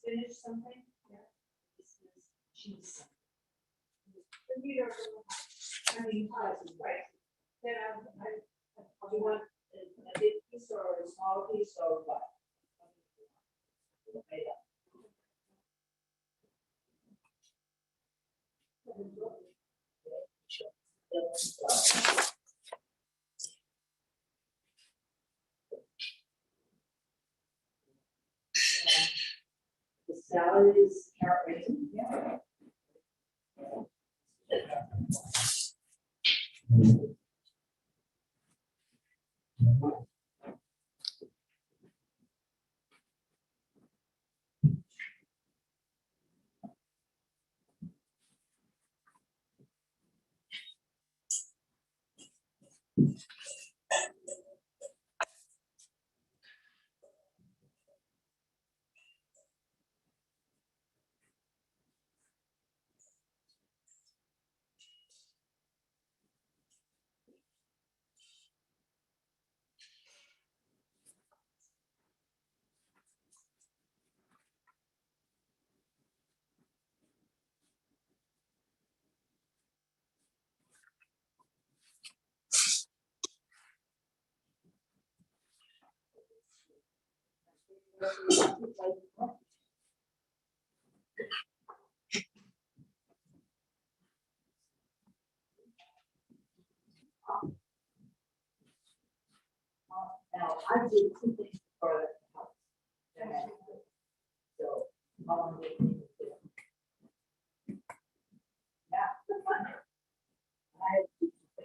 finish something? Yeah. Cheese. I mean, right. Then do you want a big piece or a small piece or what? The salad is carrot raisin. Yeah. Now, I did 2 things for the house. So, I want to make things good. Yeah. I do 2 things.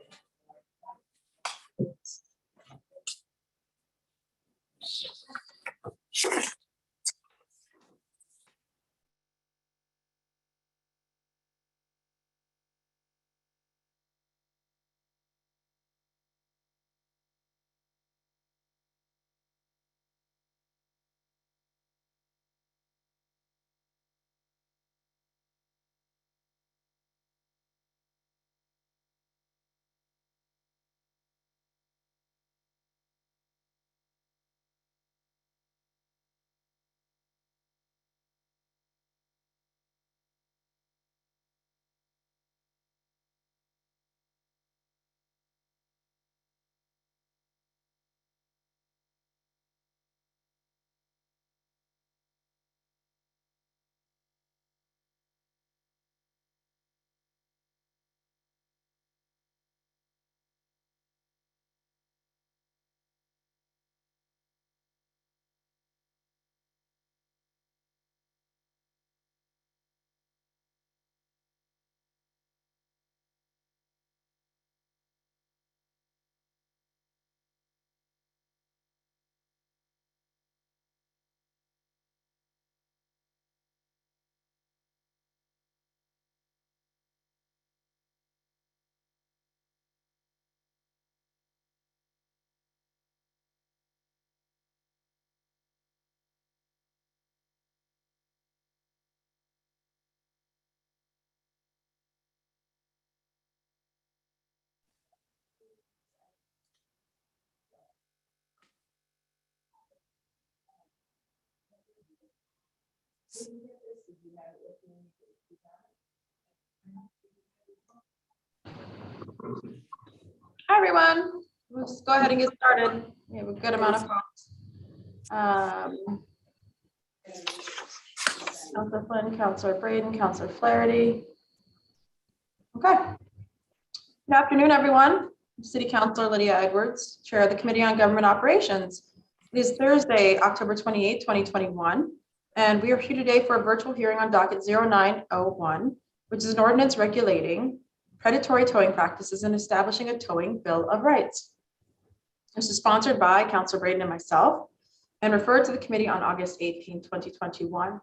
Hi, everyone. Let's go ahead and get started. We have a good amount of folks. Councilor Flynn, Councilor Braden, Councilor Flaherty. Okay. Good afternoon, everyone. City Councilor Lydia Edwards, Chair of the Committee on Government Operations. It is Thursday, October 28, 2021, and we are here today for a virtual hearing on docket 0901, which is an ordinance regulating predatory towing practices and establishing a towing bill of rights. This is sponsored by Councilor Braden and myself and referred to the committee on August 18, 2021. In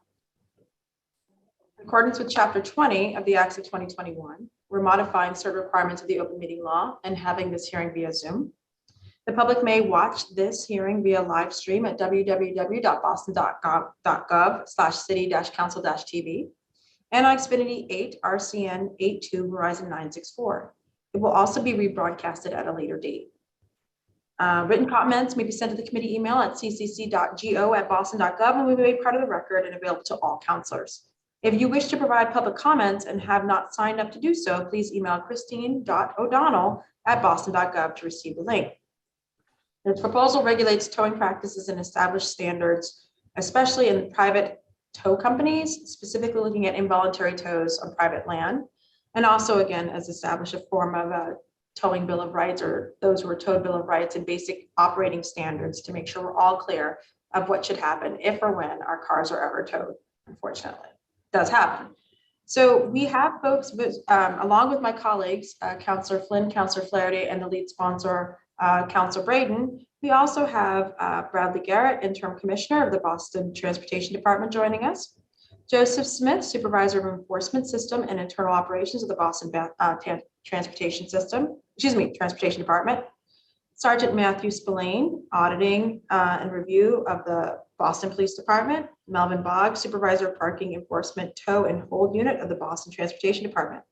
accordance with Chapter 20 of the Acts of 2021, we're modifying certain requirements of the open meeting law and having this hearing via Zoom. The public may watch this hearing via live stream at www.boston.gov/city-council-tv and on Xfinity 8 RCN 82 Verizon 964. It will also be rebroadcasted at a later date. Written comments may be sent to the committee email at ccc.go@boston.gov and will be made part of the record and available to all counselors. If you wish to provide public comments and have not signed up to do so, please email christine.o'donnell@boston.gov to receive the link. This proposal regulates towing practices and established standards, especially in private tow companies, specifically looking at involuntary tows on private land. And also, again, has established a form of a towing bill of rights, or those who are towed bill of rights, and basic operating standards to make sure we're all clear of what should happen if or when our cars are ever towed. Unfortunately, it does happen. So we have folks, along with my colleagues, Councillor Flynn, Councillor Flaherty, and the lead sponsor, Councillor Braden. We also have Bradley Garrett, Interim Commissioner of the Boston Transportation Department, joining us. Joseph Smith, Supervisor of Enforcement System and Internal Operations of the Boston Transportation Department. Sergeant Matthew Spillane, Auditing and Review of the Boston Police Department. Melvin Boggs, Supervisor of Parking Enforcement Tow and Hold Unit of the Boston Transportation Department.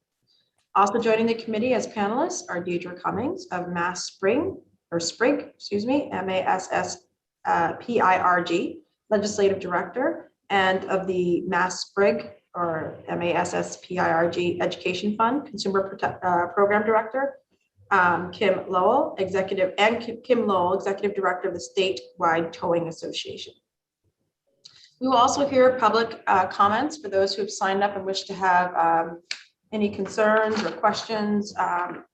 Also joining the committee as panelists are Deidre Cummings of Sprig, MASSPIRG, Legislative Director, and of the Sprig, or MASSPIRG Education Fund, Consumer Program Director, Kim Lowell, Executive Director of the Statewide Towing Association. We will also hear public comments for those who have signed up and wish to have any concerns or questions,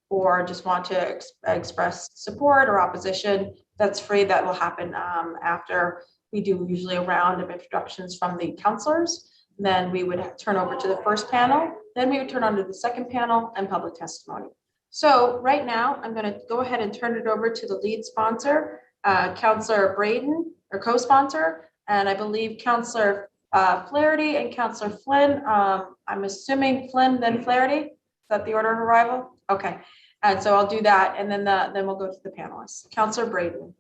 or just want to express support or opposition. That's free. That will happen after we do usually a round of introductions from the counselors. Then we would turn over to the first panel. Then we would turn on to the second panel and public testimony. So right now, I'm going to go ahead and turn it over to the lead sponsor, Councillor Braden, or co-sponsor, and I believe Councillor Flaherty and Councillor Flynn. I'm assuming Flynn, then Flaherty. Is that the order of arrival? Okay. And so I'll do that, and then we'll go to the panelists. Councillor Braden.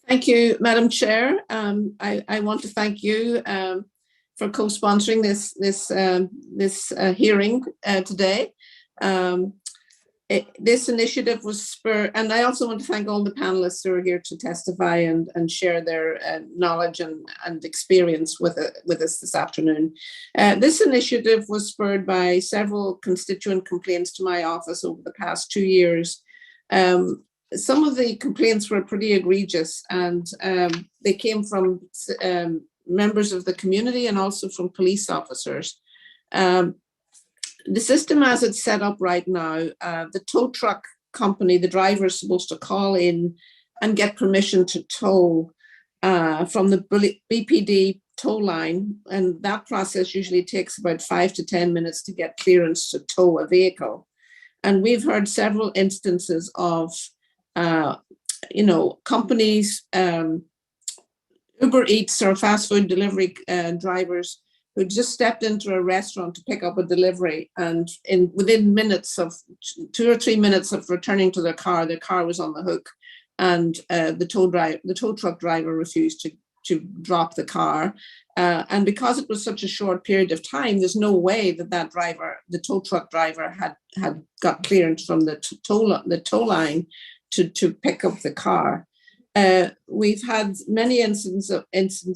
Thank you, Madam Chair. I want to thank you for co-sponsoring this hearing today. This initiative was spurred, and I also want to thank all the panelists who are here to testify and share their knowledge and experience with us this afternoon. This initiative was spurred by several constituent complaints to my office over the past 2 years. Some of the complaints were pretty egregious, and they came from members of the community and also from police officers. The system as it's set up right now, the tow truck company, the driver is supposed to call in and get permission to tow from the BPD tow line, and that process usually takes about 5 to 10 minutes to get clearance to tow a vehicle. And we've heard several instances of companies, Uber Eats or fast food delivery drivers who just stepped into a restaurant to pick up a delivery, and within minutes of 2 or 3 minutes of returning to their car was on the hook, and the tow truck driver refused to drop the car. And because it was such a short period of time, there's no way that the tow truck driver had got clearance from the tow line to pick up the car. We've had many instances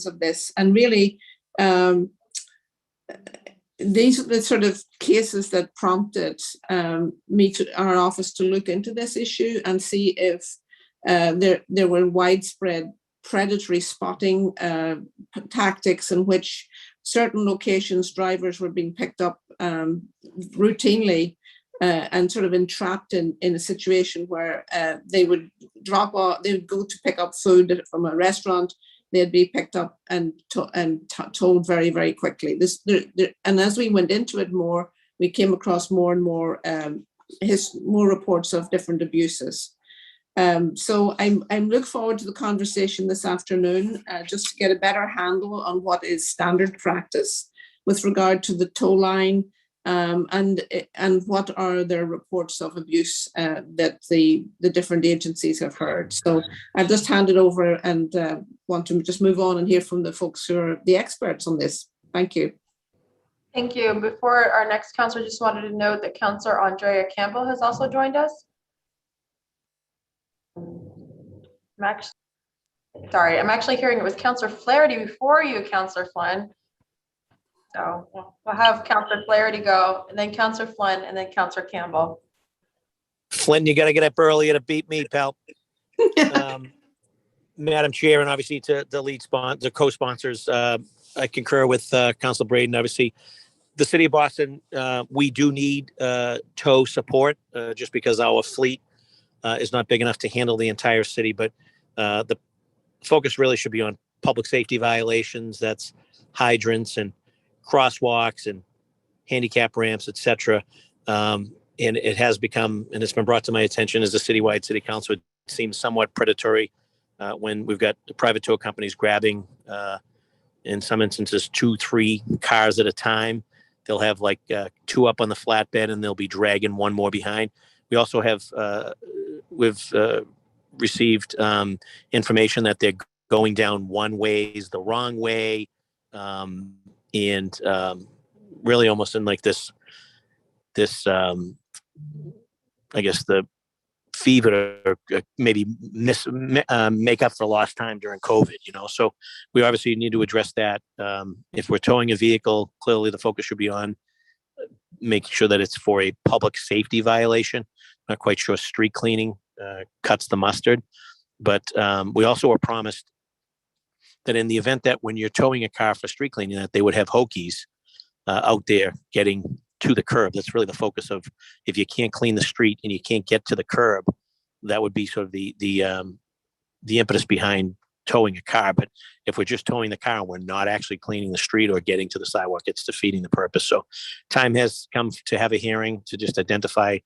of this, and really these are the sort of cases that prompted our office to look into this issue and see if there were widespread predatory spotting tactics in which certain locations drivers were being picked up routinely and sort of entrapped in a situation where they would go to pick up food from a restaurant. They'd be picked up and told very, very quickly. And as we went into it more, we came across more and more more reports of different abuses. So I'm look forward to the conversation this afternoon, just to get a better handle on what is standard practice with regard to the tow line, and what are their reports of abuse that the different agencies have heard. So I've just handed over and want to just move on and hear from the folks who are the experts on this. Thank you. Thank you. Before our next counselor, just wanted to note that Councillor Andrea Campbell has also joined us. I'm actually hearing it with Counselor Flaherty before you, Counselor Flynn. So we'll have Counselor Flaherty go, and then Counselor Flynn, and then Counselor Campbell. Flynn, you got to get up earlier to beat me, pal. Madam Chair, and obviously to the lead sponsor, the co-sponsors, I concur with Councilor Braden. Obviously, the City of Boston, we do need tow support just because our fleet is not big enough to handle the entire city. But the focus really should be on public safety violations. That's hydrants and crosswalks and handicap ramps, etc. And it has become, and it's been brought to my attention as a citywide city council, it seems somewhat predatory when we've got the private tow companies grabbing, in some instances, 2-3 cars at a time. They'll have like 2 up on the flatbed and they'll be dragging 1 more behind. We also have, we've received information that they're going down one ways the wrong way, and really almost in like this I guess the fever or maybe make up for lost time during COVID, so we obviously need to address that. If we're towing a vehicle, clearly the focus should be on making sure that it's for a public safety violation. Not quite sure street cleaning cuts the mustard, but we also were promised that in the event that when you're towing a car for street cleaning, that they would have Hokies out there getting to the curb. That's really the focus of, if you can't clean the street and you can't get to the curb, that would be sort of the impetus behind towing a car. But if we're just towing the car and we're not actually cleaning the street or getting to the sidewalk, it's defeating the purpose. So time has come to have a hearing to just identify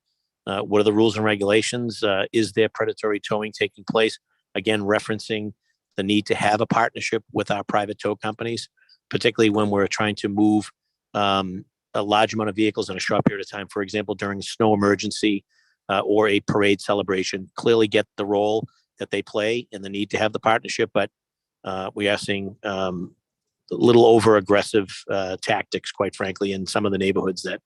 what are the rules and regulations. Is there predatory towing taking place? Again, referencing the need to have a partnership with our private tow companies, particularly when we're trying to move a large amount of vehicles in a short period of time. For example, during a snow emergency or a parade celebration, clearly get the role that they play and the need to have the partnership. But we are seeing a little over aggressive tactics, quite frankly, in some of the neighborhoods that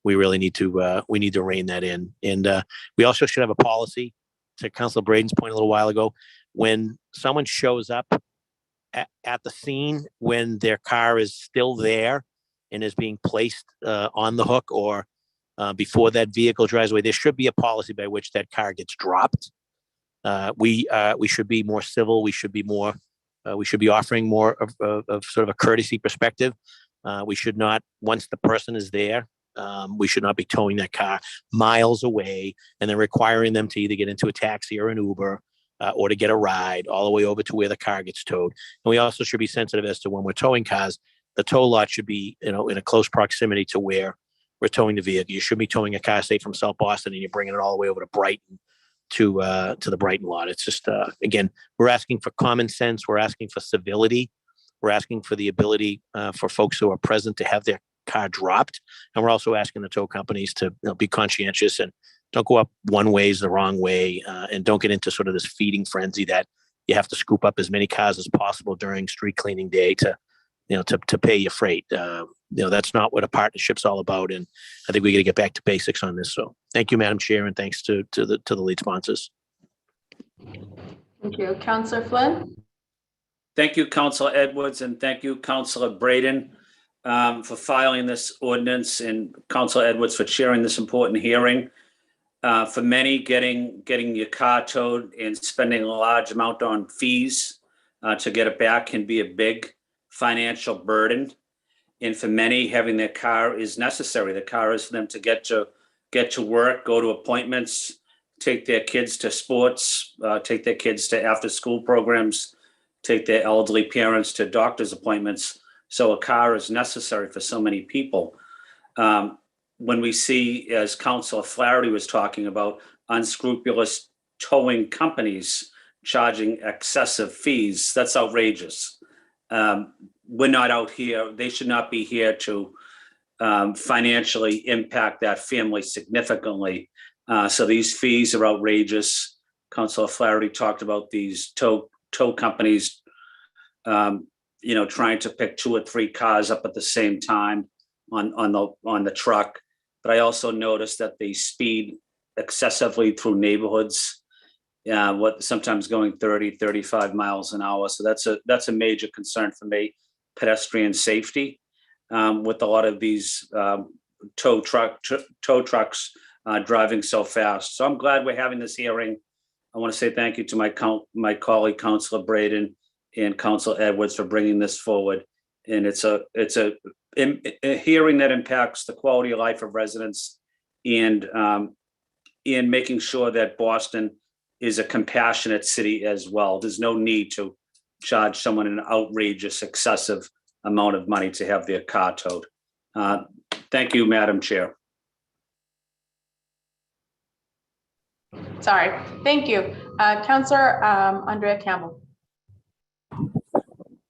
we really need to rein that in. And we also should have a policy, to Councilor Braden's point a little while ago, when someone shows up at the scene, when their car is still there and is being placed on the hook, or before that vehicle drives away, there should be a policy by which that car gets dropped. We should be more civil. We should be more. We should be offering more of sort of a courtesy perspective. We should not, once the person is there, we should not be towing that car miles away and then requiring them to either get into a taxi or an Uber or to get a ride all the way over to where the car gets towed. And we also should be sensitive as to when we're towing cars, the tow lot should be, in a close proximity to where we're towing the vehicle. You should be towing a car, say, from South Boston, and you're bringing it all the way over to Brighton to the Brighton lot. It's just, again, we're asking for common sense. We're asking for civility. We're asking for the ability for folks who are present to have their car dropped. And we're also asking the tow companies to be conscientious and don't go up one ways the wrong way, and don't get into sort of this feeding frenzy that you have to scoop up as many cars as possible during street cleaning day to pay your freight. That's not what a partnership's all about. And I think we got to get back to basics on this. So thank you, Madam Chair, and thanks to the lead sponsors. Thank you. Councillor Flynn? Thank you, Councillor Edwards, and thank you, Councillor Braden, for filing this ordinance, and Councillor Edwards for chairing this important hearing. For many, getting your car towed and spending a large amount on fees to get it back can be a big financial burden. And for many, having their car is necessary. The car is for them to get to work, go to appointments, take their kids to sports, take their kids to after-school programs, take their elderly parents to doctor's appointments. So a car is necessary for so many people. When we see, as Councilor Flaherty was talking about, unscrupulous towing companies charging excessive fees, that's outrageous. We're not out here. They should not be here to financially impact that family significantly. So these fees are outrageous. Councilor Flaherty talked about these tow companies, trying to pick 2 or 3 cars up at the same time on the truck. But I also noticed that they speed excessively through neighborhoods. what sometimes going 30, 35 miles an hour. So that's a major concern for me, pedestrian safety, with a lot of these tow trucks driving so fast. So I'm glad we're having this hearing. I want to say thank you to my colleague, Councilor Braden and Councilor Edwards, for bringing this forward. And it's a hearing that impacts the quality of life of residents, and in making sure that Boston is a compassionate city as well. There's no need to charge someone an outrageous, excessive amount of money to have their car towed. Thank you, Madam Chair. Sorry, thank you. Counselor Andrea Campbell.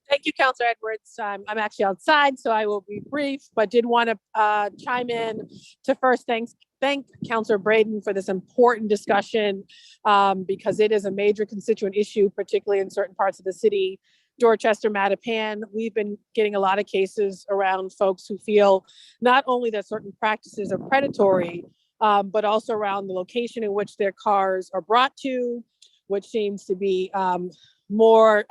Thank you, Councilor Edwards. I'm actually outside, so I will be brief, but did want to chime in to first thank Councilor Braden for this important discussion, because it is a major constituent issue, particularly in certain parts of the city. Dorchester, Mattapan, we've been getting a lot of cases around folks who feel not only that certain practices are predatory, but also around the location in which their cars are brought to, which seems to be more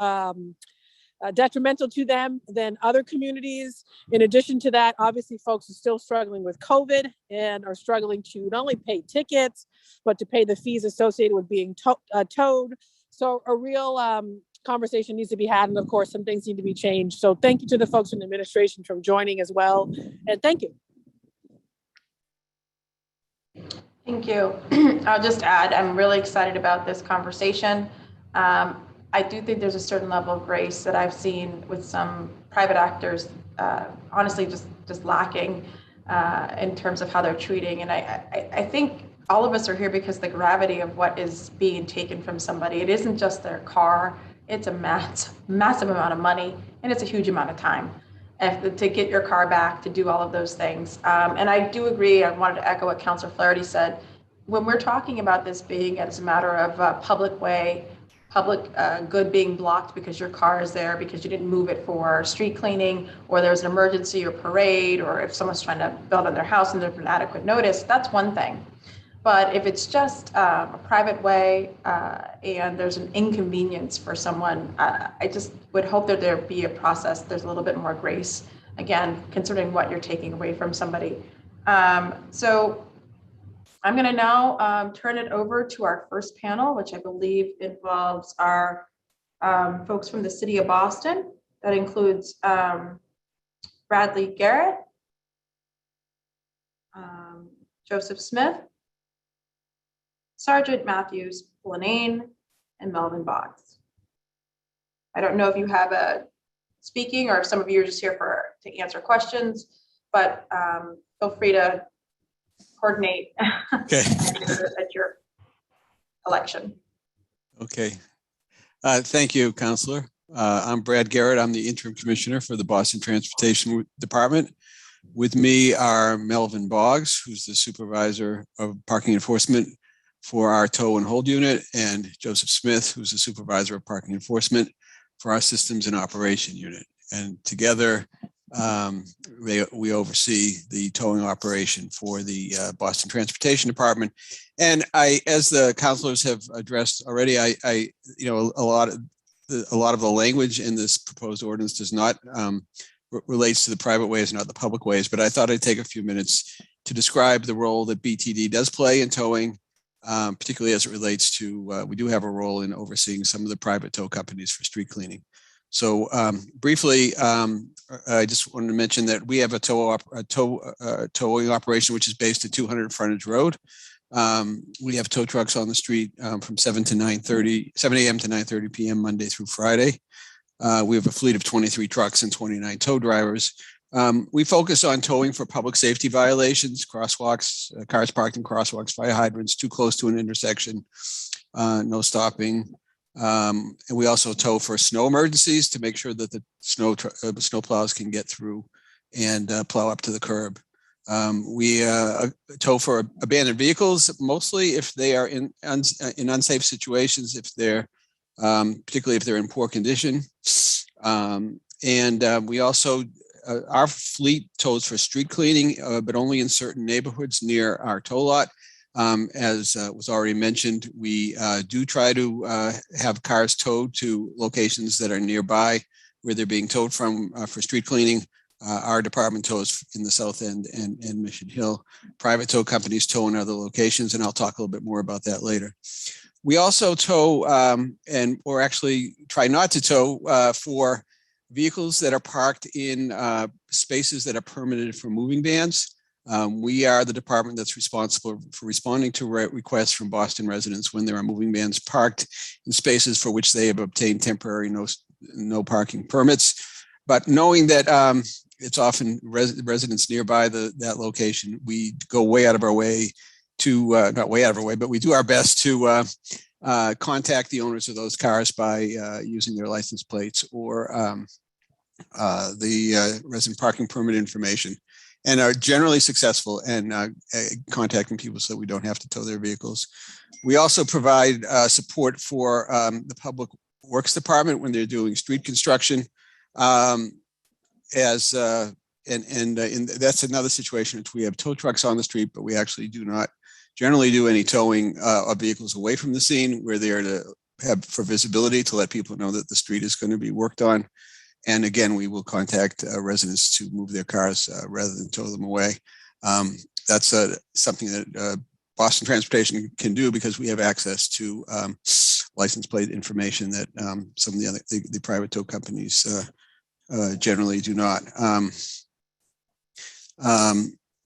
detrimental to them than other communities. In addition to that, obviously folks are still struggling with COVID and are struggling to not only pay tickets, but to pay the fees associated with being towed. So a real conversation needs to be had. And of course, some things need to be changed. So thank you to the folks in the administration for joining as well. And thank you. Thank you. I'll just add, I'm really excited about this conversation. I do think there's a certain level of grace that I've seen with some private actors, honestly, just lacking in terms of how they're treating. And I think all of us are here because the gravity of what is being taken from somebody, it isn't just their car, it's a massive amount of money, and it's a huge amount of time to get your car back, to do all of those things. And I do agree, I wanted to echo what Councilor Flaherty said. When we're talking about this being as a matter of public way, public good being blocked because your car is there because you didn't move it for street cleaning, or there's an emergency or parade, or if someone's trying to build on their house and there's been adequate notice, that's one thing. But if it's just a private way and there's an inconvenience for someone, I just would hope that there be a process. There's a little bit more grace, again, considering what you're taking away from somebody. So I'm going to now turn it over to our first panel, which I believe involves our folks from the city of Boston. That includes Bradley Garrett, Joseph Smith, Sergeant Matthews Planane, and Melvin Boggs. I don't know if you have a speaking or if some of you are just here to answer questions, but feel free to coordinate Okay. at your election. Okay. Thank you, Counselor. I'm Brad Garrett. I'm the interim commissioner for the Boston Transportation Department. With me are Melvin Boggs, who's the supervisor of parking enforcement for our tow and hold unit, and Joseph Smith, who's the supervisor of parking enforcement for our systems and operation unit. And together, we oversee the towing operation for the Boston Transportation Department. And as the counselors have addressed already, a lot of the language in this proposed ordinance does not relates to the private ways, not the public ways. But I thought I'd take a few minutes to describe the role that BTD does play in towing, particularly as it relates to, we do have a role in overseeing some of the private tow companies for street cleaning. So briefly, I just wanted to mention that we have a towing operation, which is based at 200 Frontage Road. We have tow trucks on the street from 7 a.m. to 9:30 p.m. Monday through Friday. We have a fleet of 23 trucks and 29 tow drivers. We focus on towing for public safety violations, crosswalks, cars parked in crosswalks, fire hydrants, too close to an intersection, no stopping. And we also tow for snow emergencies to make sure that the snow plows can get through and plow up to the curb. We tow for abandoned vehicles, mostly if they are in unsafe situations, if they're particularly if they're in poor condition. We also our fleet tows for street cleaning, but only in certain neighborhoods near our tow lot. As was already mentioned, we do try to have cars towed to locations that are nearby where they're being towed from for street cleaning. Our department tows in the South End and Mission Hill. Private tow companies tow in other locations, and I'll talk a little bit more about that later. We also tow or actually try not to tow for vehicles that are parked in spaces that are permitted for moving vans. We are the department that's responsible for responding to requests from Boston residents when there are moving vans parked in spaces for which they have obtained temporary no parking permits. But knowing that it's often residents nearby that location, we go way out of our way to, not way out of our way, but we do our best to contact the owners of those cars by using their license plates or the resident parking permit information, and are generally successful in contacting people so that we don't have to tow their vehicles. We also provide support for the Public Works Department when they're doing street construction. That's another situation which we have tow trucks on the street, but we actually do not generally do any towing of vehicles away from the scene. We're there to have for visibility to let people know that the street is going to be worked on. And again, we will contact residents to move their cars rather than tow them away. That's something that Boston Transportation can do because we have access to license plate information that some of the private tow companies generally do not.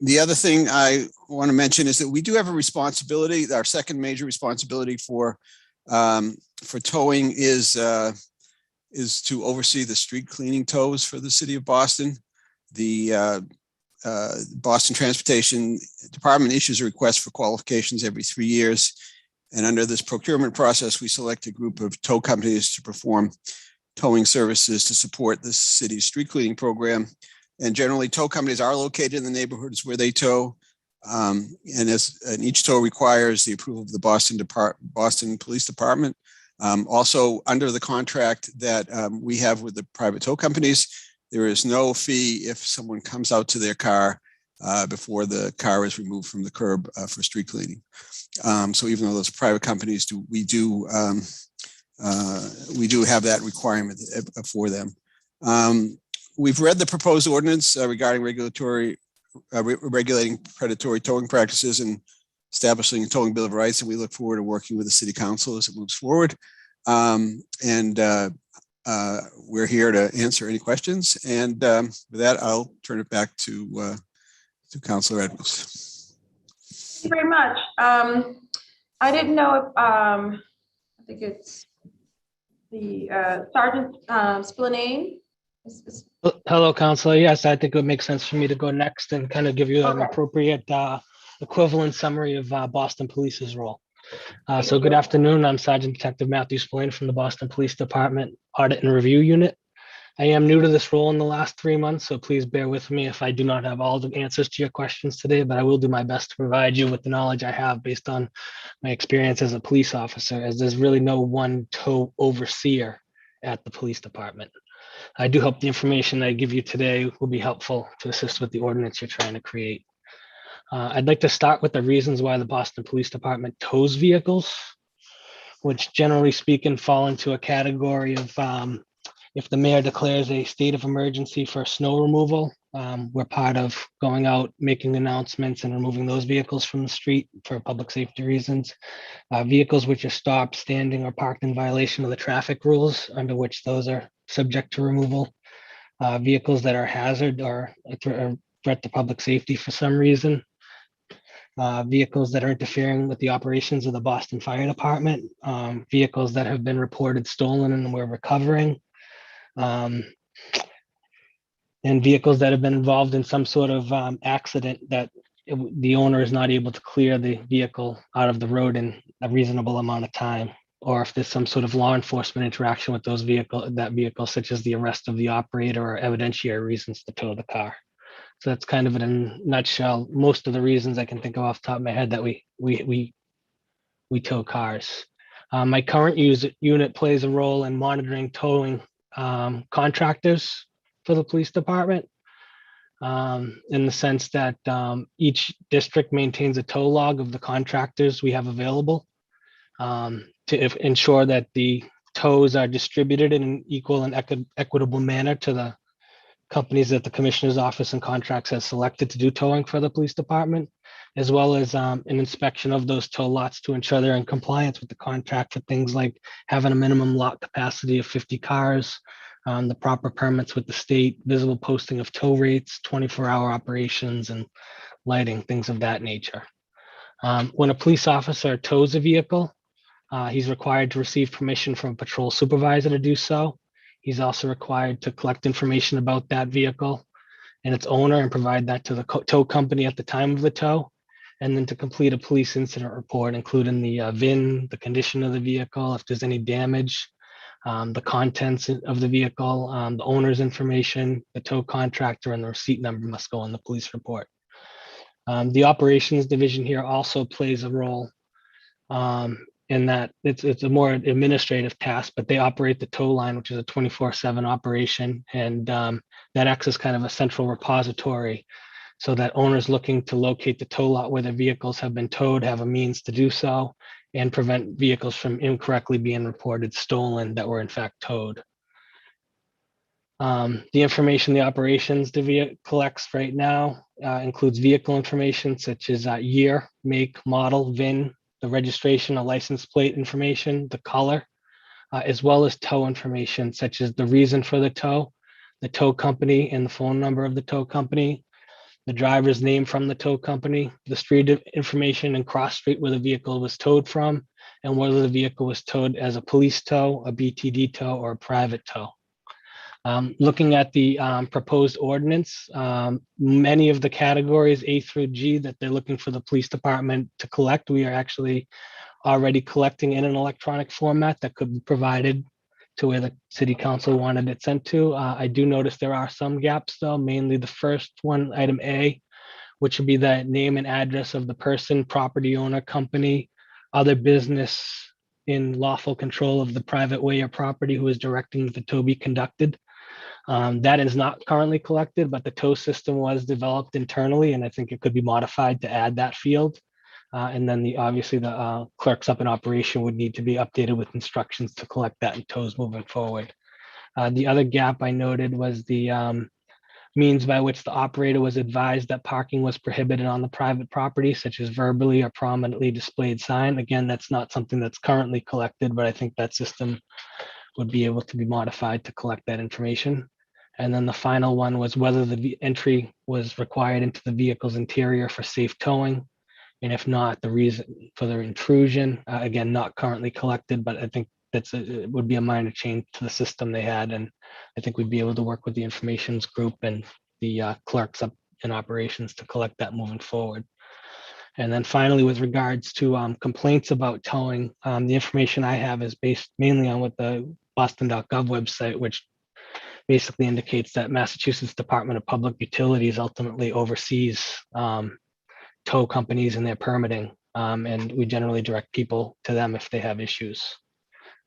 The other thing I want to mention is that we do have a responsibility. Our second major responsibility for towing is to oversee the street cleaning tows for the city of Boston. The Boston Transportation Department issues a request for qualifications every 3 years. And under this procurement process, we select a group of tow companies to perform towing services to support the city's street cleaning program. And generally, tow companies are located in the neighborhoods where they tow. And each tow requires the approval of the Boston Police Department. Also, under the contract that we have with the private tow companies, there is no fee if someone comes out to their car before the car is removed from the curb for street cleaning. So even though those private companies we do have that requirement for them. We've read the proposed ordinance regarding regulating predatory towing practices and establishing a towing bill of rights, and we look forward to working with the city council as it moves forward. We're here to answer any questions. And with that, I'll turn it back to Councilor Edwards. Thank you very much. I didn't know if, I think it's the Sergeant Spillane. Hello, Councilor. Yes, I think it would make sense for me to go next and kind of give you an appropriate equivalent summary of Boston Police's role. So good afternoon. I'm Sergeant Detective Matthew Spillane from the Boston Police Department Audit and Review Unit. I am new to this role in the last 3 months, so please bear with me if I do not have all the answers to your questions today, but I will do my best to provide you with the knowledge I have based on my experience as a police officer, as there's really no one tow overseer at the police department. I do hope the information I give you today will be helpful to assist with the ordinance you're trying to create. I'd like to start with the reasons why the Boston Police Department tows vehicles, which generally speaking fall into a category of if the mayor declares a state of emergency for snow removal, we're part of going out, making announcements and removing those vehicles from the street for public safety reasons. Vehicles which are stopped, standing, or parked in violation of the traffic rules, under which those are subject to removal. Vehicles that are hazard or a threat to public safety for some reason. Vehicles that are interfering with the operations of the Boston Fire Department. Vehicles that have been reported stolen and we're recovering. And vehicles that have been involved in some sort of accident that the owner is not able to clear the vehicle out of the road in a reasonable amount of time, or if there's some sort of law enforcement interaction with that vehicle, such as the arrest of the operator or evidentiary reasons to tow the car. So that's kind of in a nutshell, most of the reasons I can think of off the top of my head that we tow cars. My current unit plays a role in monitoring towing contractors for the police department. in the sense that each district maintains a tow log of the contractors we have available to ensure that the tows are distributed in an equal and equitable manner to the companies that the commissioner's office and contracts has selected to do towing for the police department, as well as an inspection of those tow lots to ensure they're in compliance with the contract for things like having a minimum lot capacity of 50 cars, the proper permits with the state, visible posting of tow rates, 24-hour operations, and lighting, things of that nature. When a police officer tows a vehicle, he's required to receive permission from a patrol supervisor to do so. He's also required to collect information about that vehicle and its owner and provide that to the tow company at the time of the tow, and then to complete a police incident report, including the VIN, the condition of the vehicle, if there's any damage, the contents of the vehicle, the owner's information, the tow contractor, and the receipt number must go in the police report. The operations division here also plays a role in that it's a more administrative task, but they operate the tow line, which is a 24/7 operation. And that acts as kind of a central repository so that owners looking to locate the tow lot where their vehicles have been towed have a means to do so and prevent vehicles from incorrectly being reported stolen that were in fact towed. The information the operations division collects right now includes vehicle information such as year, make, model, VIN, the registration, a license plate information, the color, as well as tow information such as the reason for the tow company and the phone number of the tow company, the driver's name from the tow company, the street information and cross street where the vehicle was towed from, and whether the vehicle was towed as a police tow, a BTD tow, or a private tow. Looking at the proposed ordinance, many of the categories A through G that they're looking for the police department to collect, we are actually already collecting in an electronic format that could be provided to where the city council wanted it sent to. I do notice there are some gaps though, mainly the first one, item A, which would be the name and address of the person, property owner, company, other business in lawful control of the private way or property who is directing the tow be conducted. That is not currently collected, but the tow system was developed internally, and I think it could be modified to add that field. And then obviously the clerks up in operation would need to be updated with instructions to collect that in tows moving forward. The other gap I noted was the means by which the operator was advised that parking was prohibited on the private property, such as verbally or prominently displayed sign. Again, that's not something that's currently collected, but I think that system would be able to be modified to collect that information. And then the final one was whether the entry was required into the vehicle's interior for safe towing. And if not, the reason for the intrusion, again, not currently collected, but I think it would be a minor change to the system they had. And I think we'd be able to work with the informations group and the clerks up in operations to collect that moving forward. And then finally, with regards to complaints about towing, the information I have is based mainly on what the boston.gov website, which basically indicates that Massachusetts Department of Public Utilities ultimately oversees tow companies and their permitting. And we generally direct people to them if they have issues.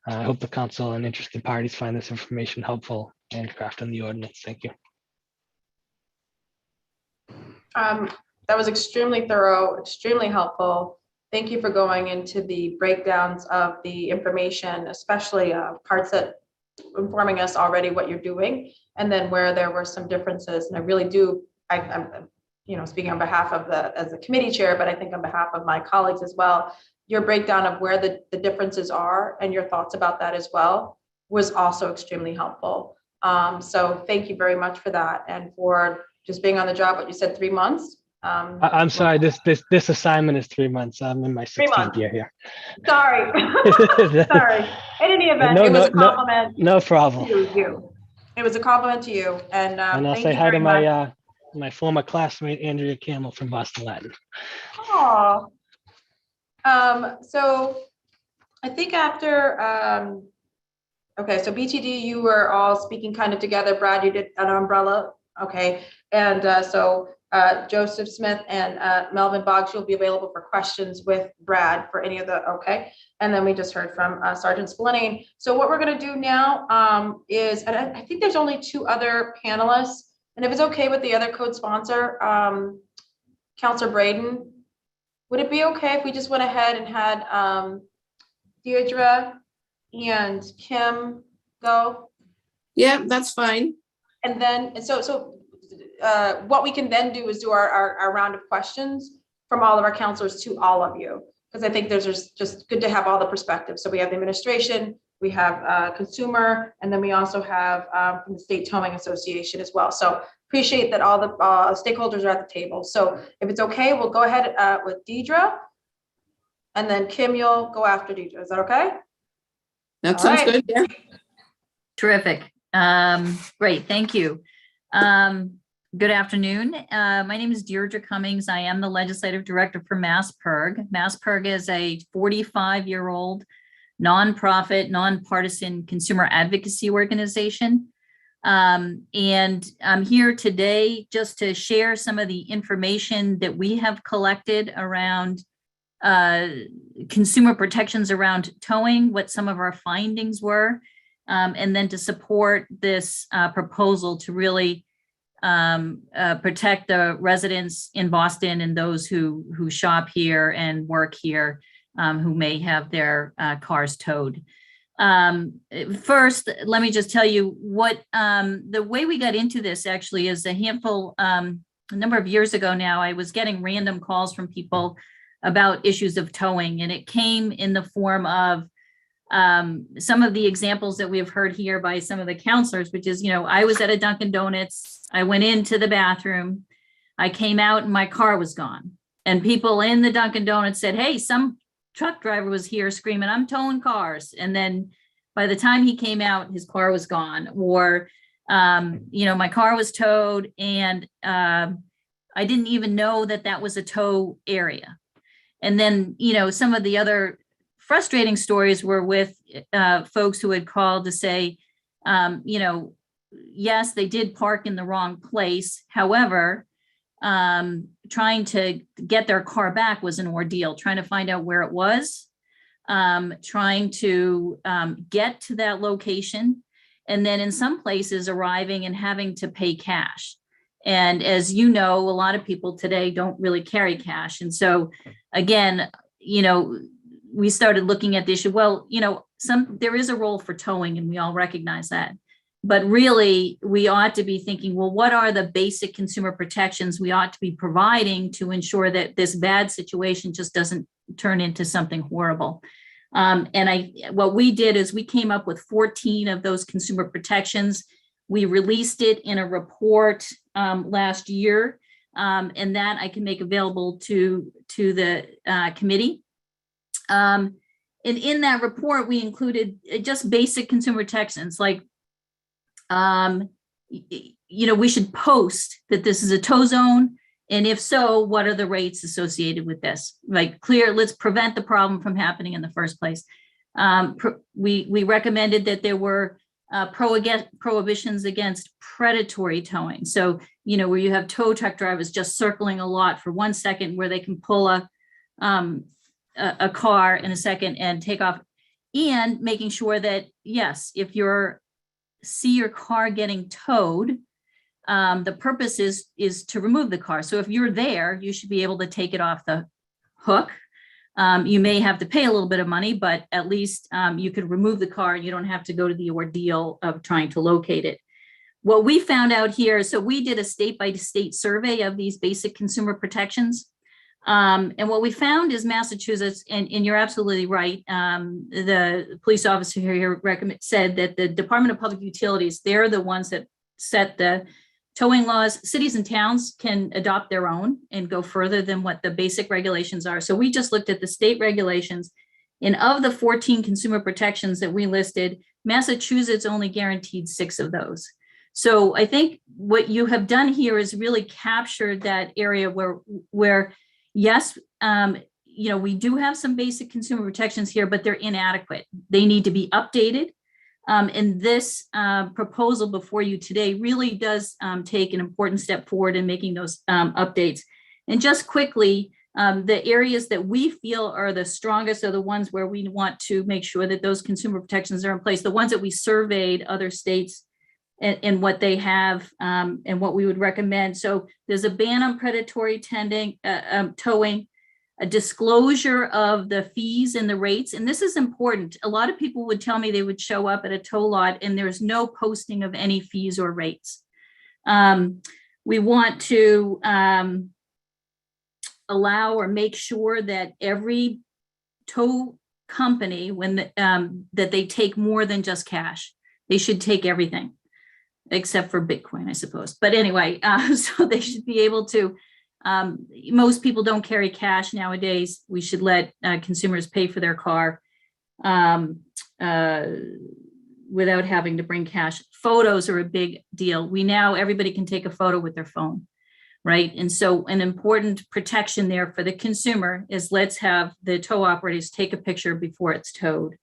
I hope the council and interested parties find this information helpful in crafting the ordinance. Thank you. That was extremely thorough, extremely helpful. Thank you for going into the breakdowns of the information, especially parts that informing us already what you're doing, and then where there were some differences. And I really do, I'm speaking on behalf of as a committee chair, but I think on behalf of my colleagues as well, your breakdown of where the differences are and your thoughts about that as well was also extremely helpful. So thank you very much for that, and for just being on the job. What you said, 3 months. I'm sorry, this assignment is 3 months. I'm in my 16th year here. Sorry. Sorry. In any event, it was a compliment. No problem. To you. It was a compliment to you. And I'll say hi to my former classmate, Andrea Campbell from Boston Latin. Oh. So I think after, okay, so BTD, you were all speaking kind of together. Brad, you did an umbrella. Okay. And so Joseph Smith and Melvin Boggs, you'll be available for questions with Brad for any of the, okay. And then we just heard from Sergeant Spillane. So what we're going to do now is, and I think there's only 2 other panelists. And if it's okay with the other co-sponsor, Counselor Braden, would it be okay if we just went ahead and had Deirdre and Kim go? Yeah, that's fine. And then, what we can then do is do our round of questions from all of our counselors to all of you. Because I think there's just good to have all the perspectives. So we have the administration, we have consumer, and then we also have from the State Towing Association as well. So appreciate that all the stakeholders are at the table. So if it's okay, we'll go ahead with Deidre. And then Kim, you'll go after Deidre. Is that okay? That All sounds right. good. Yeah. Terrific. Great, thank you. Good afternoon. My name is Deirdre Cummings. I am the Legislative Director for MassPIRG. MassPIRG is a 45-year-old nonprofit, nonpartisan consumer advocacy organization. And I'm here today just to share some of the information that we have collected around consumer protections around towing, what some of our findings were, and then to support this proposal to really protect the residents in Boston and those who shop here and work here, who may have their cars towed. First, let me just tell you what the way we got into this actually is a number of years ago now. I was getting random calls from people about issues of towing, and it came in the form of some of the examples that we have heard here by some of the counselors, which is, I was at a Dunkin' Donuts, I went into the bathroom, I came out and my car was gone. And people in the Dunkin' Donuts said, hey, some truck driver was here screaming, I'm towing cars. And then by the time he came out, his car was gone. Or, my car was towed and I didn't even know that was a tow area. And then, some of the other frustrating stories were with folks who had called to say, yes, they did park in the wrong place. However, trying to get their car back was an ordeal, trying to find out where it was, trying to get to that location, and then in some places arriving and having to pay cash. And as you know, a lot of people today don't really carry cash. And so again, we started looking at the issue. Well, there is a role for towing and we all recognize that. But really, we ought to be thinking, well, what are the basic consumer protections we ought to be providing to ensure that this bad situation just doesn't turn into something horrible? What we did is we came up with 14 of those consumer protections. We released it in a report last year, and that I can make available to the committee. And in that report, we included just basic consumer protections like, we should post that this is a tow zone. And if so, what are the rates associated with this? Like let's prevent the problem from happening in the first place. We recommended that there were prohibitions against predatory towing. So, where you have tow truck drivers just circling a lot for 1 second where they can pull a car in a second and take off, and making sure that, yes, if you see your car getting towed, the purpose is to remove the car. So if you're there, you should be able to take it off the hook. You may have to pay a little bit of money, but at least you could remove the car and you don't have to go to the ordeal of trying to locate it. What we found out here, so we did a state-by-state survey of these basic consumer protections. And what we found is Massachusetts, and you're absolutely right, the police officer here said that the Department of Public Utilities, they're the ones that set the towing laws. Cities and towns can adopt their own and go further than what the basic regulations are. So we just looked at the state regulations, and of the 14 consumer protections that we listed, Massachusetts only guaranteed 6 of those. So I think what you have done here is really captured that area where yes, we do have some basic consumer protections here, but they're inadequate. They need to be updated. And this proposal before you today really does take an important step forward in making those updates. And just quickly, the areas that we feel are the strongest are the ones where we want to make sure that those consumer protections are in place, the ones that we surveyed other states and what they have, and what we would recommend. So there's a ban on predatory towing, a disclosure of the fees and the rates. And this is important. A lot of people would tell me they would show up at a tow lot and there's no posting of any fees or rates. We want to allow or make sure that every tow company, when that they take more than just cash. They should take everything, except for Bitcoin, I suppose. But anyway, so they should be able to, most people don't carry cash nowadays. We should let consumers pay for their car without having to bring cash. Photos are a big deal. Everybody can take a photo with their phone, right? And so an important protection there for the consumer is let's have the tow operators take a picture before it's towed.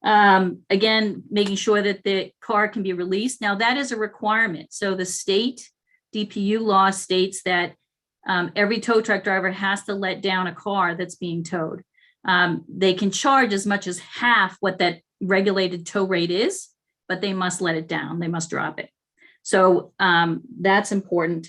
Again, making sure that the car can be released. Now that is a requirement. So the state DPU law states that every tow truck driver has to let down a car that's being towed. They can charge as much as half what that regulated tow rate is, but they must let it down. They must drop it. So that's important.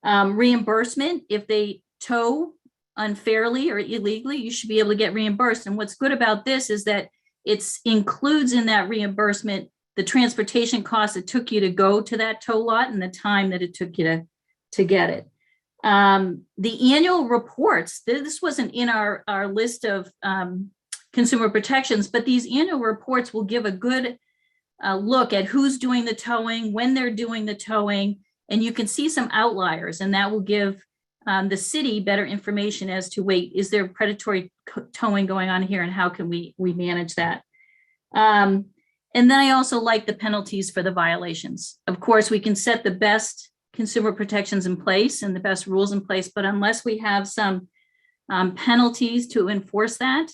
Reimbursement, if they tow unfairly or illegally, you should be able to get reimbursed. And what's good about this is that it includes in that reimbursement the transportation costs it took you to go to that tow lot and the time that it took you to get it. The annual reports, this wasn't in our list of consumer protections, but these annual reports will give a good look at who's doing the towing, when they're doing the towing, and you can see some outliers, and that will give the city better information as to, wait, is there predatory towing going on here, and how can we manage that? And then I also like the penalties for the violations. Of course, we can set the best consumer protections in place and the best rules in place, but unless we have some penalties to enforce that,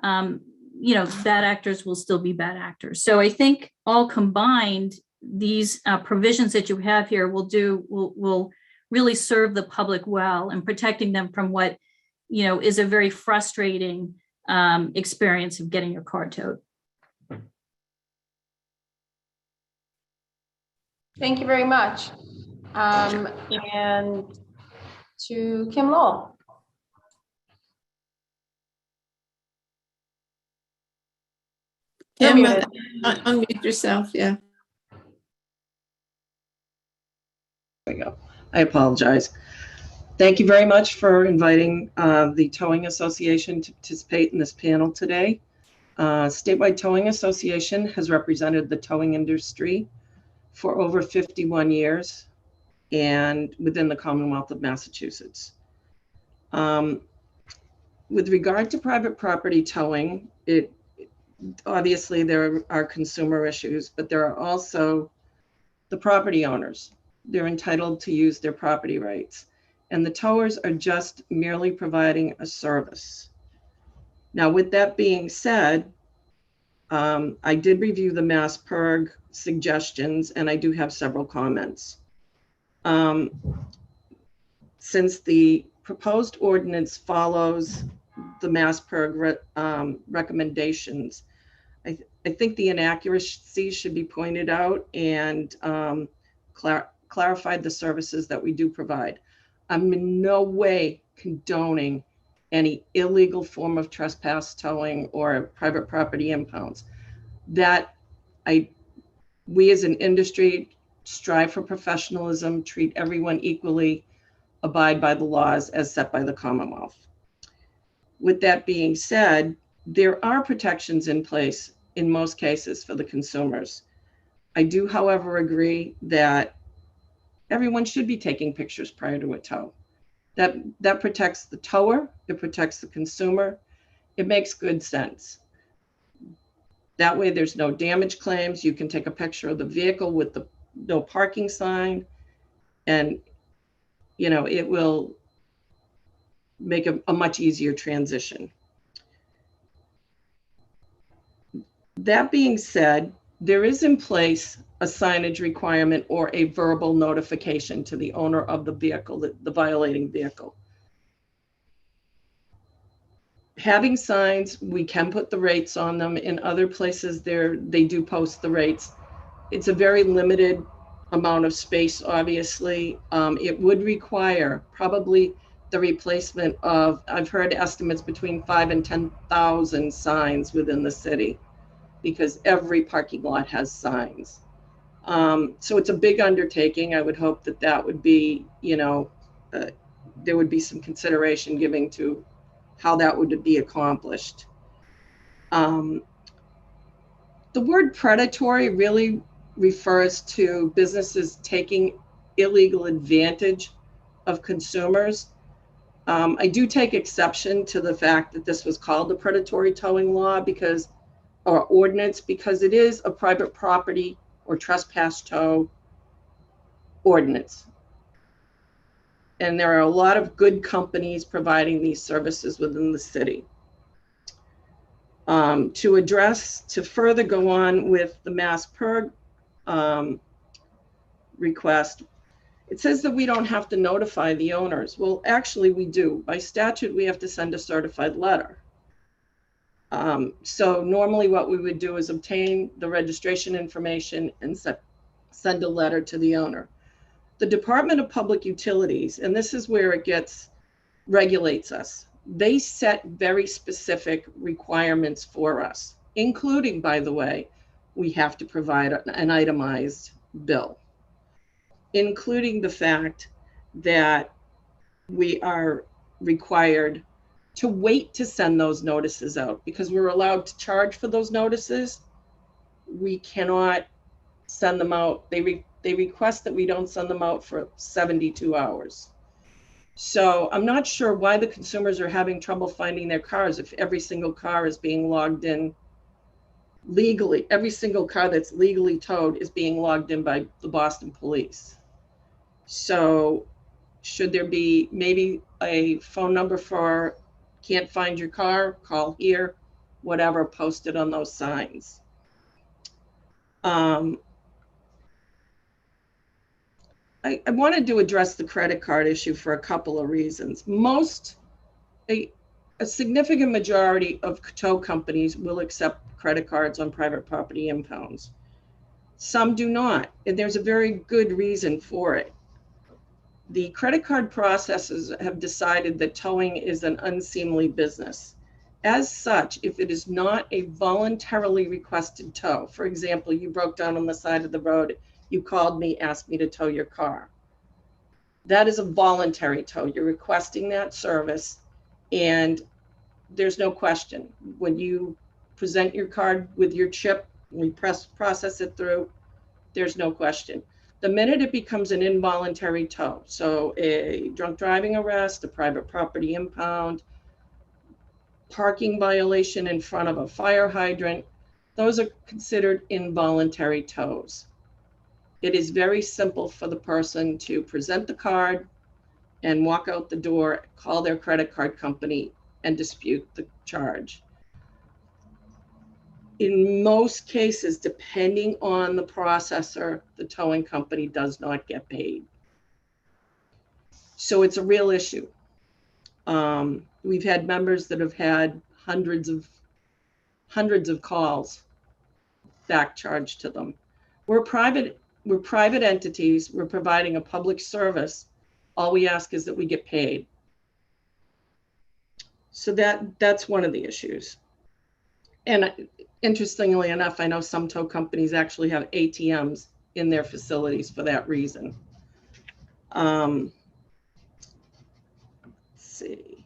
bad actors will still be bad actors. So I think all combined, these provisions that you have here will really serve the public well and protecting them from what, is a very frustrating experience of getting your car towed. Thank you very much. And to Kim Lowell. You're Kim, muted. unmute yourself, yeah. There we go. I apologize. Thank you very much for inviting the Towing Association to participate in this panel today. Statewide Towing Association has represented the towing industry for over 51 years and within the Commonwealth of Massachusetts. With regard to private property towing, obviously there are consumer issues, but there are also the property owners. They're entitled to use their property rights, and the towers are just merely providing a service. Now, with that being said, I did review the Mass PIRG suggestions, and I do have several comments. Since the proposed ordinance follows the Mass PIRG recommendations, I think the inaccuracies should be pointed out and clarified the services that we do provide. I'm in no way condoning any illegal form of trespass towing or private property impounds. That we as an industry strive for professionalism, treat everyone equally, abide by the laws as set by the Commonwealth. With that being said, there are protections in place in most cases for the consumers. I do, however, agree that everyone should be taking pictures prior to a tow. That protects the tower, it protects the consumer, it makes good sense. That way there's no damage claims. You can take a picture of the vehicle with the no parking sign, and it will make a much easier transition. That being said, there is in place a signage requirement or a verbal notification to the owner of the vehicle, the violating vehicle. Having signs, we can put the rates on them. In other places they do post the rates. It's a very limited amount of space, obviously. It would require probably the replacement of, I've heard estimates between 5,000 and 10,000 signs within the city, because every parking lot has signs. So it's a big undertaking. I would hope that that would be, there would be some consideration given to how that would be accomplished. The word predatory really refers to businesses taking illegal advantage of consumers. I do take exception to the fact that this was called the predatory towing law or ordinance, because it is a private property or trespass tow ordinance. And there are a lot of good companies providing these services within the city. To further go on with the mass PERG request, it says that we don't have to notify the owners. Well, actually we do. By statute, we have to send a certified letter. So normally what we would do is obtain the registration information and send a letter to the owner. The Department of Public Utilities, and this is where it regulates us, they set very specific requirements for us, including, by the way, we have to provide an itemized bill, including the fact that we are required to wait to send those notices out, because we're allowed to charge for those notices. We cannot send them out. They request that we don't send them out for 72 hours. So I'm not sure why the consumers are having trouble finding their cars if every single car is being logged in legally. Every single car that's legally towed is being logged in by the Boston Police. So should there be maybe a phone number for can't find your car, call here, whatever, posted on those signs. I wanted to address the credit card issue for a couple of reasons. A significant majority of tow companies will accept credit cards on private property impounds. Some do not, and there's a very good reason for it. The credit card processors have decided that towing is an unseemly business. As such, if it is not a voluntarily requested tow, for example, you broke down on the side of the road, you called me, asked me to tow your car. That is a voluntary tow. You're requesting that service, and there's no question. When you present your card with your chip, we process it through, there's no question. The minute it becomes an involuntary tow, so a drunk driving arrest, a private property impound, parking violation in front of a fire hydrant, those are considered involuntary tows. It is very simple for the person to present the card and walk out the door, call their credit card company and dispute the charge. In most cases, depending on the processor, the towing company does not get paid. So it's a real issue. We've had members that have had hundreds of calls back charged to them. We're private entities. We're providing a public service. All we ask is that we get paid. So that's one of the issues. And interestingly enough, I know some tow companies actually have ATMs in their facilities for that reason. Let's see.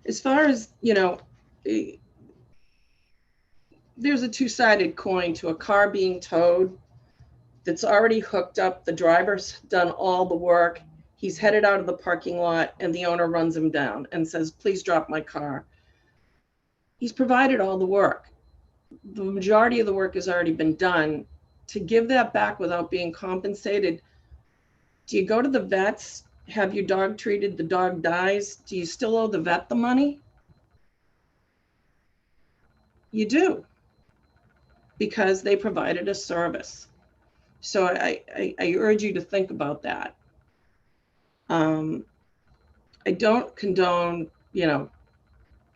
As far as, there's a two-sided coin to a car being towed that's already hooked up. The driver's done all the work. He's headed out of the parking lot and the owner runs him down and says, please drop my car. He's provided all the work. The majority of the work has already been done. To give that back without being compensated, do you go to the vets, have your dog treated, the dog dies, do you still owe the vet the money? You do, because they provided a service. So I urge you to think about that. I don't condone,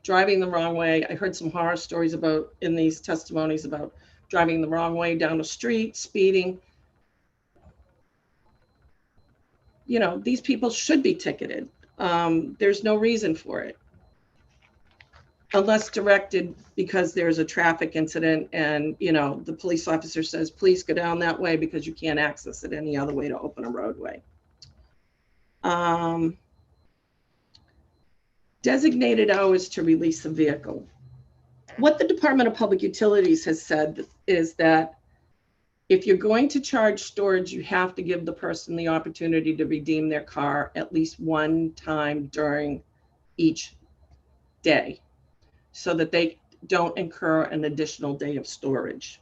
driving the wrong way. I heard some horror stories in these testimonies about driving the wrong way down the street, speeding. You know, these people should be ticketed. There's no reason for it. Unless directed because there's a traffic incident and, you know, the police officer says, please go down that way because you can't access it any other way to open a roadway. Designated hours to release a vehicle. What the Department of Public Utilities has said is that if you're going to charge storage, you have to give the person the opportunity to redeem their car at least one time during each day so that they don't incur an additional day of storage.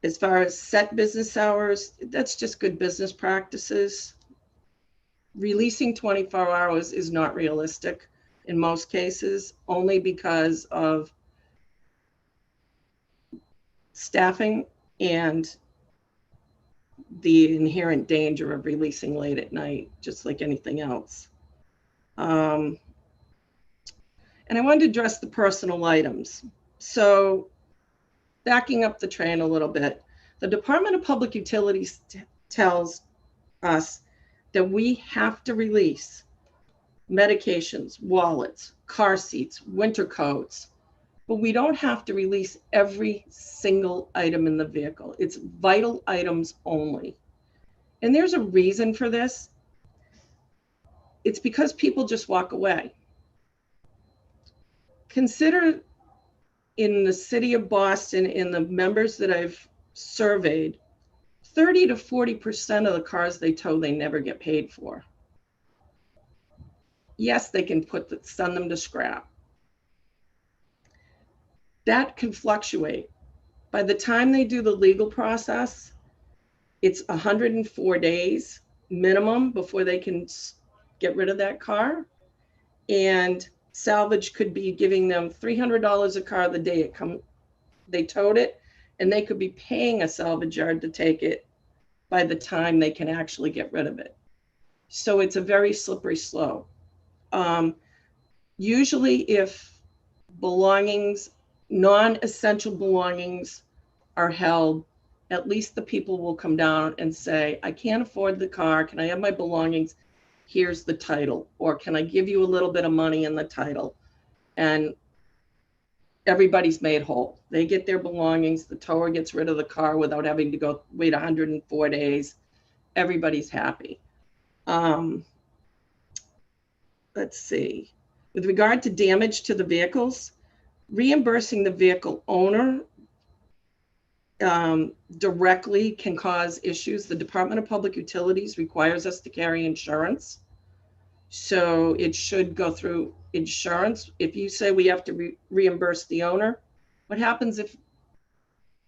As far as set business hours, that's just good business practices. Releasing 24 hours is not realistic in most cases, only because of staffing and the inherent danger of releasing late at night, just like anything else. And I wanted to address the personal items. So backing up the train a little bit, the Department of Public Utilities tells us that we have to release medications, wallets, car seats, winter coats, but we don't have to release every single item in the vehicle. It's vital items only. And there's a reason for this. It's because people just walk away. Consider in the city of Boston, in the members that I've surveyed, 30 to 40% of the cars they tow, they never get paid for. Yes, they can send them to scrap. That can fluctuate. By the time they do the legal process, it's 104 days minimum before they can get rid of that car. And salvage could be giving them $300 a car the day they towed it, and they could be paying a salvage yard to take it by the time they can actually get rid of it. So it's a very slippery slope. Usually if belongings, non-essential belongings are held, at least the people will come down and say, I can't afford the car. Can I have my belongings? Here's the title. Or can I give you a little bit of money in the title? And everybody's made whole. They get their belongings. The tower gets rid of the car without having to go wait 104 days. Everybody's happy. Let's see. With regard to damage to the vehicles, reimbursing the vehicle owner directly can cause issues. The Department of Public Utilities requires us to carry insurance. So it should go through insurance. If you say we have to reimburse the owner, what happens if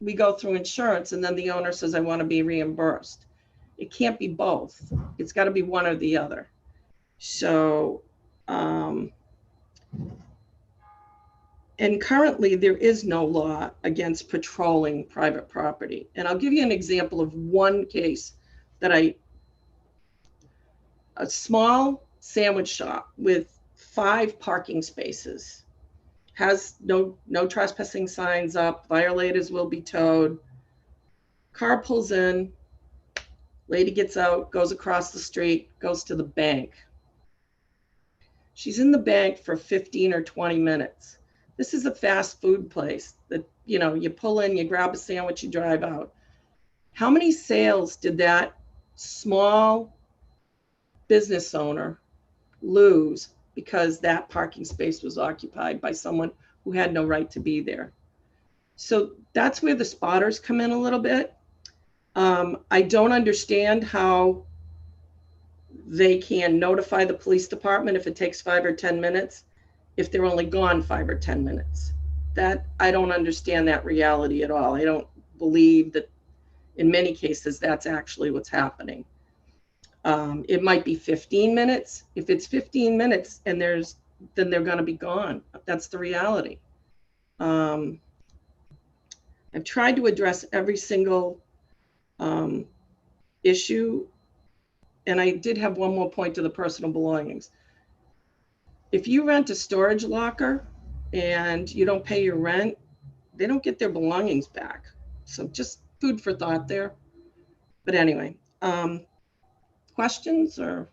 we go through insurance and then the owner says, I want to be reimbursed? It can't be both. It's got to be one or the other. So, and currently there is no law against patrolling private property. And I'll give you an example of one case that a small sandwich shop with 5 parking spaces, has no trespassing signs up, violators will be towed. Car pulls in, lady gets out, goes across the street, goes to the bank. She's in the bank for 15 or 20 minutes. This is a fast food place that, you know, you pull in, you grab a sandwich, you drive out. How many sales did that small business owner lose because that parking space was occupied by someone who had no right to be there? So that's where the spotters come in a little bit. I don't understand how they can notify the police department if it takes 5 or 10 minutes, if they're only gone 5 or 10 minutes. That, I don't understand that reality at all. I don't believe that in many cases that's actually what's happening. It might be 15 minutes. If it's 15 minutes and then they're going to be gone. That's the reality. I've tried to address every single issue. And I did have one more point to the personal belongings. If you rent a storage locker and you don't pay your rent, they don't get their belongings back. So just food for thought there. But anyway, questions or?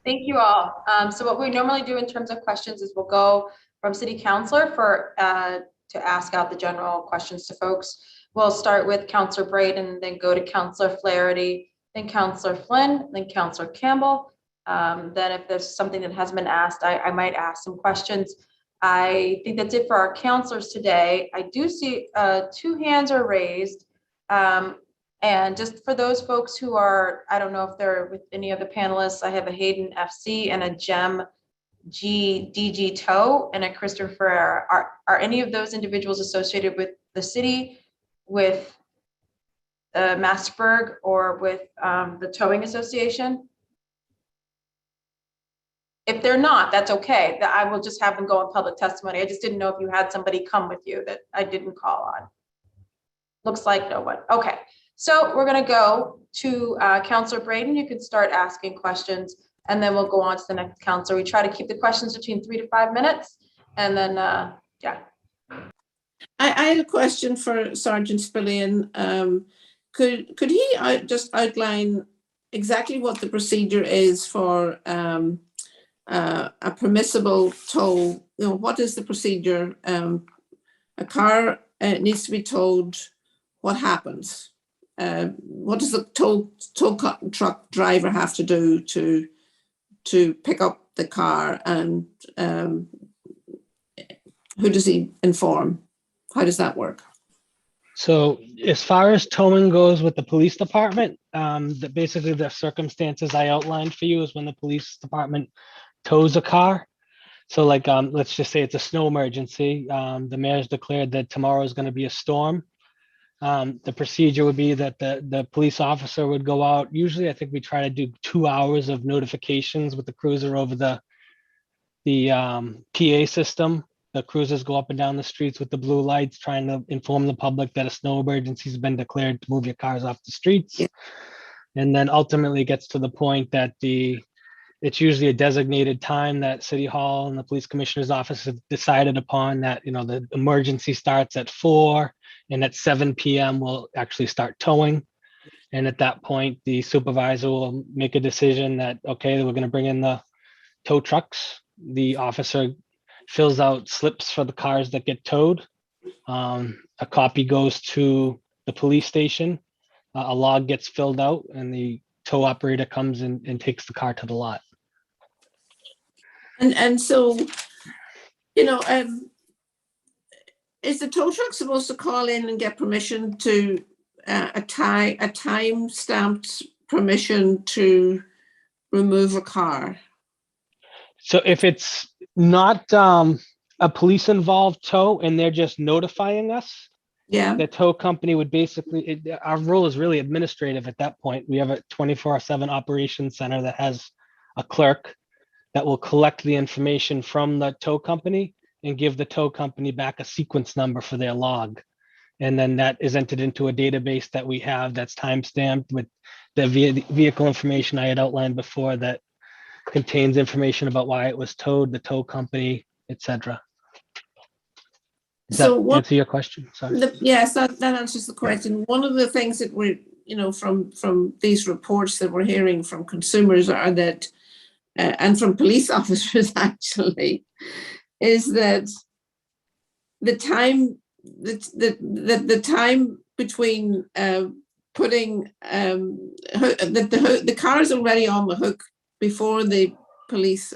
Thank you all. So what we normally do in terms of questions is we'll go from city councilor to ask out the general questions to folks. We'll start with Councilor Braden, then go to Councilor Flaherty, then Councilor Flynn, then Councilor Campbell. Then if there's something that hasn't been asked, I might ask some questions. I think that's it for our councilors today. I do see 2 hands are raised. And just for those folks who are, I don't know if they're with any of the panelists, I have a Hayden FC and a Gem DG Tow and a Christopher Ferrer. Are any of those individuals associated with the city, with Massburg, or with the Towing Association? If they're not, that's okay. I will just have them go in public testimony. I just didn't know if you had somebody come with you that I didn't call on. Looks like no one. Okay. So we're going to go to Councilor Braden. You can start asking questions, and then we'll go on to the next councilor. We try to keep the questions between 3 to 5 minutes, and then, yeah. I had a question for Sergeant Spillane. Could he just outline exactly what the procedure is for a permissible tow? You know, what is the procedure? A car needs to be towed. What happens? What does the tow truck driver have to do to pick up the car, and who does he inform? How does that work? So as far as towing goes with the police department, basically the circumstances I outlined for you is when the police department tows a car. So like, let's just say it's a snow emergency. The mayor's declared that tomorrow is going to be a storm. The procedure would be that the police officer would go out. Usually I think we try to do 2 hours of notifications with the cruiser over the PA system. The cruisers go up and down the streets with the blue lights, trying to inform the public that a snow emergency has been declared to move your cars off the streets. Yeah. And then ultimately it gets to the point that it's usually a designated time that City Hall and the police commissioner's office have decided upon, that, you know, the emergency starts at 4 and at 7 p.m. we'll actually start towing. And at that point, the supervisor will make a decision that, okay, we're going to bring in the tow trucks. The officer fills out slips for the cars that get towed. A copy goes to the police station. A log gets filled out, and the tow operator comes in and takes the car to the lot. And so, you know, is the tow truck supposed to call in and get permission to a time stamped permission to remove a car? So if it's not a police involved tow and they're just notifying us, yeah, the tow company would basically, our role is really administrative at that point. We have a 24/7 operations center that has a clerk that will collect the information from the tow company and give the tow company back a sequence number for their log. And then that is entered into a database that we have that's timestamped with the vehicle information I had outlined before, that contains information about why it was towed, the tow company, etc. Does that answer your question? Sorry. Yes, that answers the question. One of the things that we're, you know, from these reports that we're hearing from consumers are that, and from police officers actually, is that the time the time between putting the car is already on the hook before the police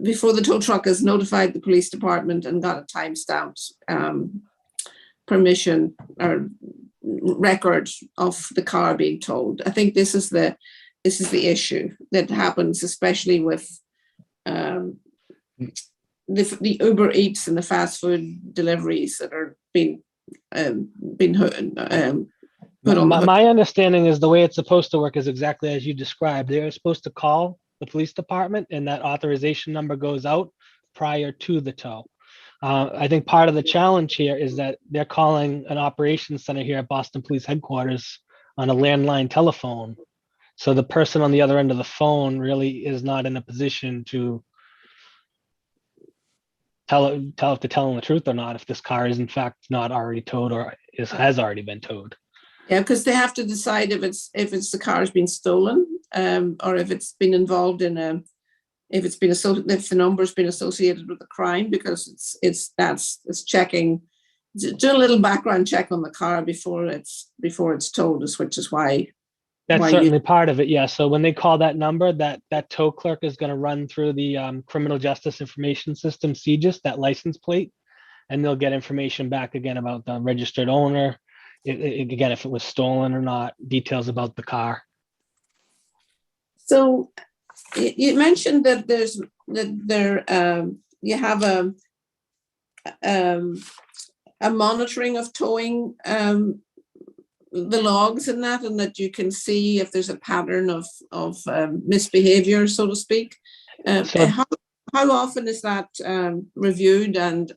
before the tow truck has notified the police department and got a time-stamped permission or record of the car being towed. I think this is the issue that happens, especially with the Uber Eats and the fast food deliveries that are being put on. My understanding is the way it's supposed to work is exactly as you described. They're supposed to call the police department, and that authorization number goes out prior to the tow. I think part of the challenge here is that they're calling an operations center here at Boston Police Headquarters on a landline telephone. So the person on the other end of the phone really is not in a position to tell if they're telling the truth or not, if this car is in fact not already towed or has already been towed. Yeah, because they have to decide if the car has been stolen, or if it's been involved in if the number's been associated with a crime, because it's checking, do a little background check on the car before it's towed, which is why. That's certainly part of it, yeah. So when they call that number, that tow clerk is going to run through the Criminal Justice Information System, CJIS, that license plate, and they'll get information back again about the registered owner, again, if it was stolen or not, details about the car. So you mentioned that you have a monitoring of towing, the logs and that you can see if there's a pattern of misbehavior, so to speak. How often is that reviewed and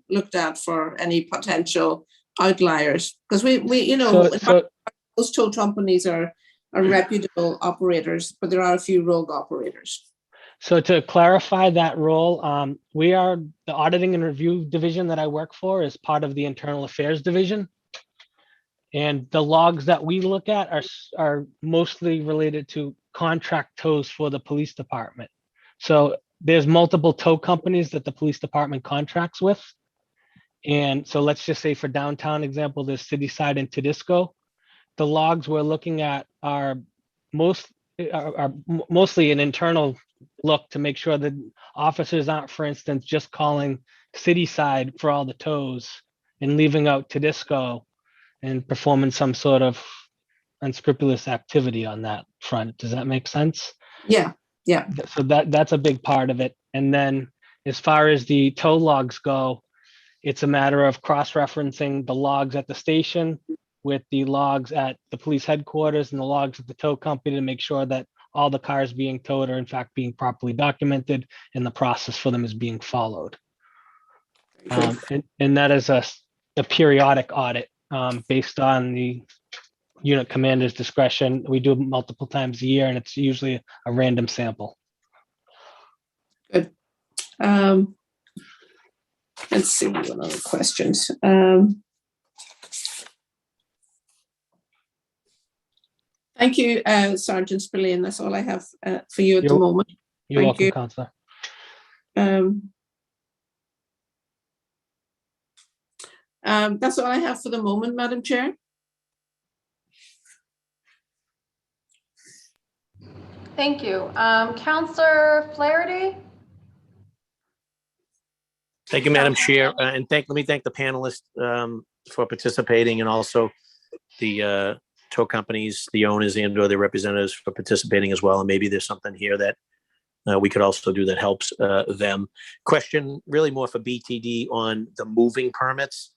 looked at for any potential outliers? Because most tow companies are reputable operators, but there are a few rogue operators. So to clarify that role, we are the auditing and review division that I work for is part of the internal affairs division. And the logs that we look at are mostly related to contract tows for the police department. So there's multiple tow companies that the police department contracts with. And so let's just say for downtown example, there's Cityside and Tedisco. The logs we're looking at are mostly an internal look to make sure that officers aren't, for instance, just calling Cityside for all the tows and leaving out Tedisco and performing some sort of unscrupulous activity on that front. Does that make sense? Yeah. So that's a big part of it. And then as far as the tow logs go, it's a matter of cross-referencing the logs at the station with the logs at the police headquarters and the logs at the tow company to make sure that all the cars being towed are in fact being properly documented and the process for them is being followed. And that is a periodic audit based on the unit commander's discretion. We do it multiple times a year and it's usually a random sample. Good. Let's see what other questions. Thank you, Sergeant Spillane. That's all I have for you at the moment. You're welcome, Counselor. That's all I have for the moment, Madam Chair. Thank you. Councillor Flaherty? Thank you, Madam Chair, and let me thank the panelists for participating, and also the tow companies, the owners and/or their representatives for participating as well. And maybe there's something here that we could also do that helps them. Question really more for BTD on the moving permits.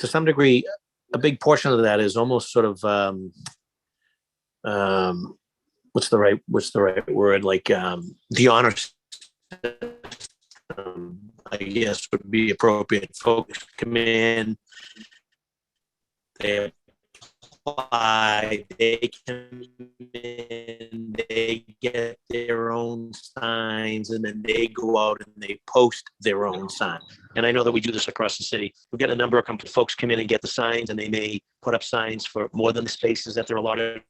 To some degree, a big portion of that is almost sort of what's the right word? Like the honor system, I guess, would be appropriate. Folks come in, they apply, they come in, they get their own signs, and then they go out and they post their own sign. And I know that we do this across the city. We've got a number of folks come in and get the signs, and they may put up signs for more than the spaces that they're allotted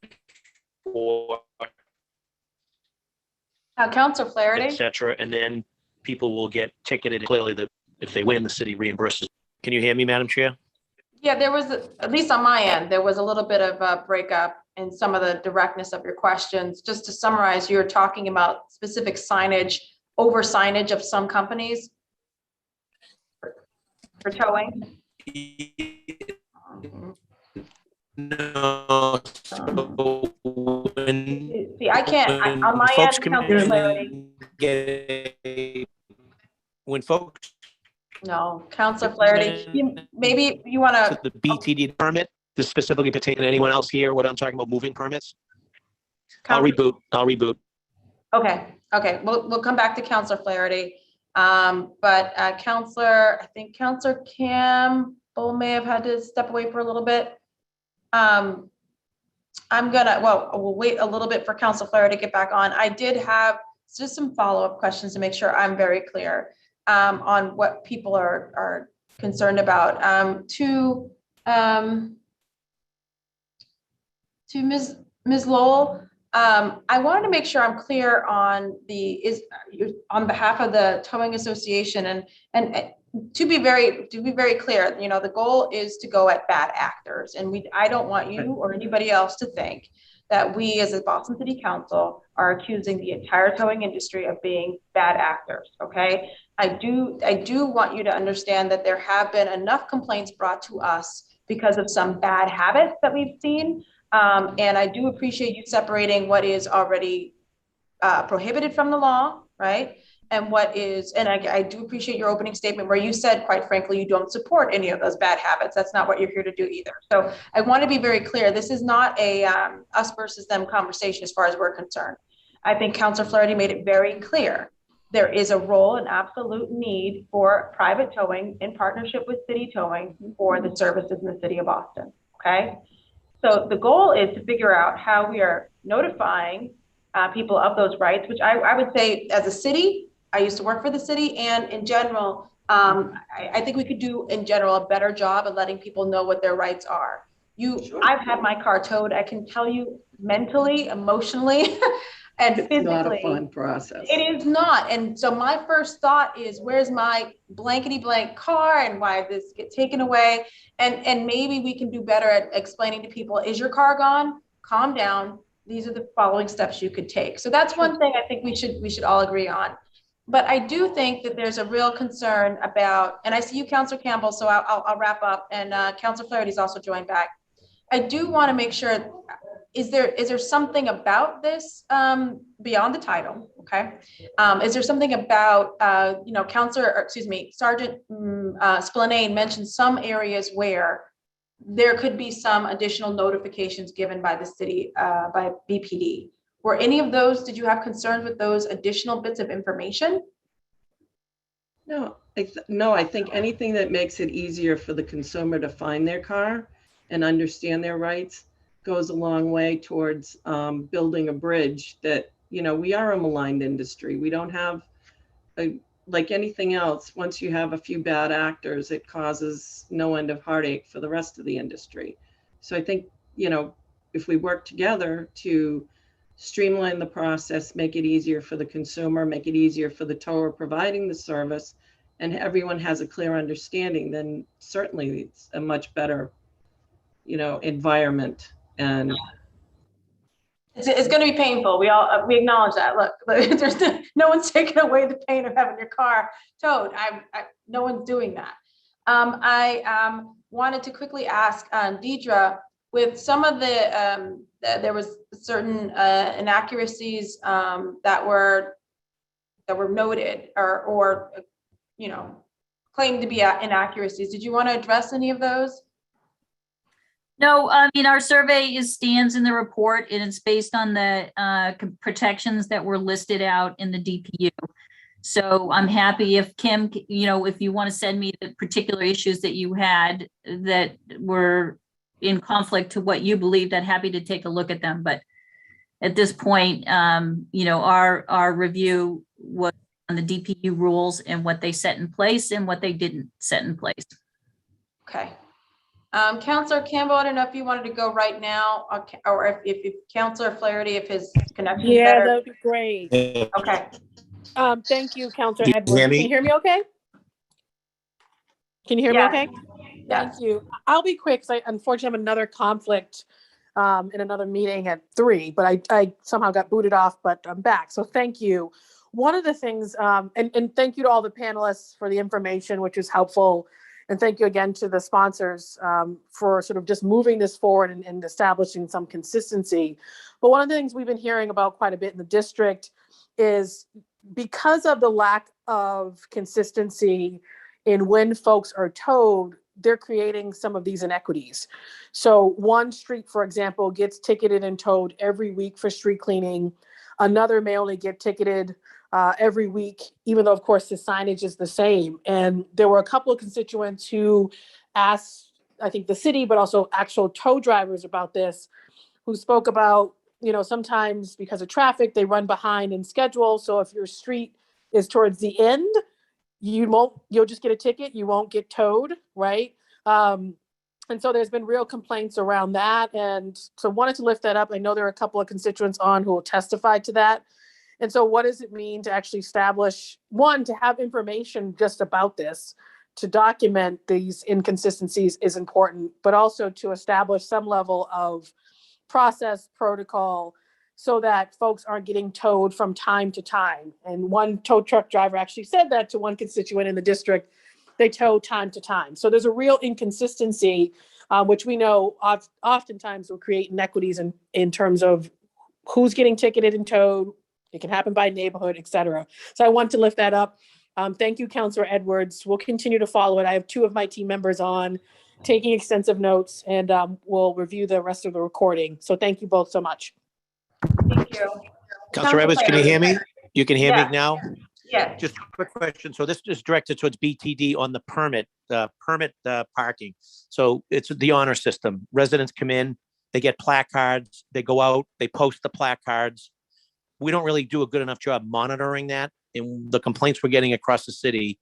for, Councillor Flaherty? et cetera. And then people will get ticketed. Clearly, if they win, the city reimburses. Can you hear me, Madam Chair? Yeah, there was, at least on my end, there was a little bit of a breakup in some of the directness of your questions. Just to summarize, you're talking about specific signage, over signage of some companies for towing? No. See, I can't, on my end, Councillor Flaherty. When folks. No, Councillor Flaherty, maybe you want to. The BTD permit, this specifically pertain to anyone else here, what I'm talking about, moving permits? I'll reboot. Okay, we'll come back to Councillor Flaherty. But Councillor, I think Councillor Campbell may have had to step away for a little bit. We'll wait a little bit for Councillor Flaherty to get back on. I did have just some follow-up questions to make sure I'm very clear. on what people are concerned about. To Ms. Lowell, I wanted to make sure I'm clear on on behalf of the Towing Association and to be very clear, you know, the goal is to go at bad actors, and I don't want you or anybody else to think that we as a Boston City Council are accusing the entire towing industry of being bad actors, okay? I do want you to understand that there have been enough complaints brought to us because of some bad habits that we've seen. And I do appreciate you separating what is already prohibited from the law, right? And what is, and I do appreciate your opening statement where you said, quite frankly, you don't support any of those bad habits. That's not what you're here to do either. So I want to be very clear. This is not a us versus them conversation as far as we're concerned. I think Councilor Flaherty made it very clear. There is a role and absolute need for private towing in partnership with city towing for the services in the city of Boston, okay? So the goal is to figure out how we are notifying people of those rights, which I would say as a city, I used to work for the city, and in general, I think we could do in general a better job of letting people know what their rights are. Sure. I've had my car towed. I can tell you mentally, emotionally, and physically. It's not a fun process. It is not. And so my first thought is, where's my blankety blank car and why did this get taken away? And maybe we can do better at explaining to people, is your car gone? Calm down. These are the following steps you could take. So that's one thing I think we should all agree on. But I do think that there's a real concern about, and I see you, Councilor Campbell, so I'll wrap up, and Councilor Flaherty's also joined back. I do want to make sure, is there something about this beyond the title? Okay. Is there something about, Sergeant Spillane mentioned some areas where there could be some additional notifications given by the city, by BPD. Were any of those, did you have concerns with those additional bits of information? No, I think anything that makes it easier for the consumer to find their car and understand their rights goes a long way towards building a bridge that, you know, we are a maligned industry. We don't have, like anything else, once you have a few bad actors, it causes no end of heartache for the rest of the industry. So I think, you know, if we work together to streamline the process, make it easier for the consumer, make it easier for the tower providing the service, and everyone has a clear understanding, then certainly it's a much better, you know, environment. And it's going to be painful. We acknowledge that. Look, there's no one's taking away the pain of having your car towed. No one's doing that. I wanted to quickly ask Deidre, with some of the there was certain inaccuracies that were noted or you know, claimed to be inaccuracies. Did you want to address any of those? No, I mean, our survey stands in the report, and it's based on the protections that were listed out in the DPU. So I'm happy if Kim, you know, if you want to send me the particular issues that you had that were in conflict to what you believed, I'm happy to take a look at them. But at this point, you know, our review was on the DPU rules and what they set in place and what they didn't set in place. Okay. Councilor Campbell, I don't know if you wanted to go right now, or if Councilor Flaherty, if his connection is better. Yeah, that would be great. Okay. Thank you, Councilor Do you Edwards. hear Can me? you hear me okay? Can you hear me okay? Yeah. Thank you. I'll be quick because I unfortunately have another conflict in another meeting at 3, but I somehow got booted off, but I'm back. So thank you. One of the things, and thank you to all the panelists for the information, which is helpful. And thank you again to the sponsors for sort of just moving this forward and establishing some consistency. But one of the things we've been hearing about quite a bit in the district is because of the lack of consistency in when folks are towed, they're creating some of these inequities. So one street, for example, gets ticketed and towed every week for street cleaning. Another may only get ticketed every week, even though, of course, the signage is the same. And there were a couple of constituents who asked, I think, the city, but also actual tow drivers about this, who spoke about, you know, sometimes because of traffic, they run behind in schedule. So if your street is towards the end, you'll just get a ticket, you won't get towed, right? And so there's been real complaints around that. And so wanted to lift that up. I know there are a couple of constituents on who will testify to that. And so what does it mean to actually establish, one, to have information just about this, to document these inconsistencies is important, but also to establish some level of process protocol so that folks aren't getting towed from time to time. And one tow truck driver actually said that to one constituent in the district, they tow time to time. So there's a real inconsistency, which we know oftentimes will create inequities in terms of who's getting ticketed and towed. It can happen by neighborhood, et cetera. So I want to lift that up. Thank you, Councilor Edwards. We'll continue to follow it. I have 2 of my team members on taking extensive notes, and we'll review the rest of the recording. So thank you both so much. Thank you. Councilor Edwards, can you hear me? You can hear me Yeah. now? Yeah. Just a quick question. So this is directed towards BTD on the permit parking. So it's the honor system. Residents come in, they get placards, they go out, they post the placards. We don't really do a good enough job monitoring that. And the complaints we're getting across the city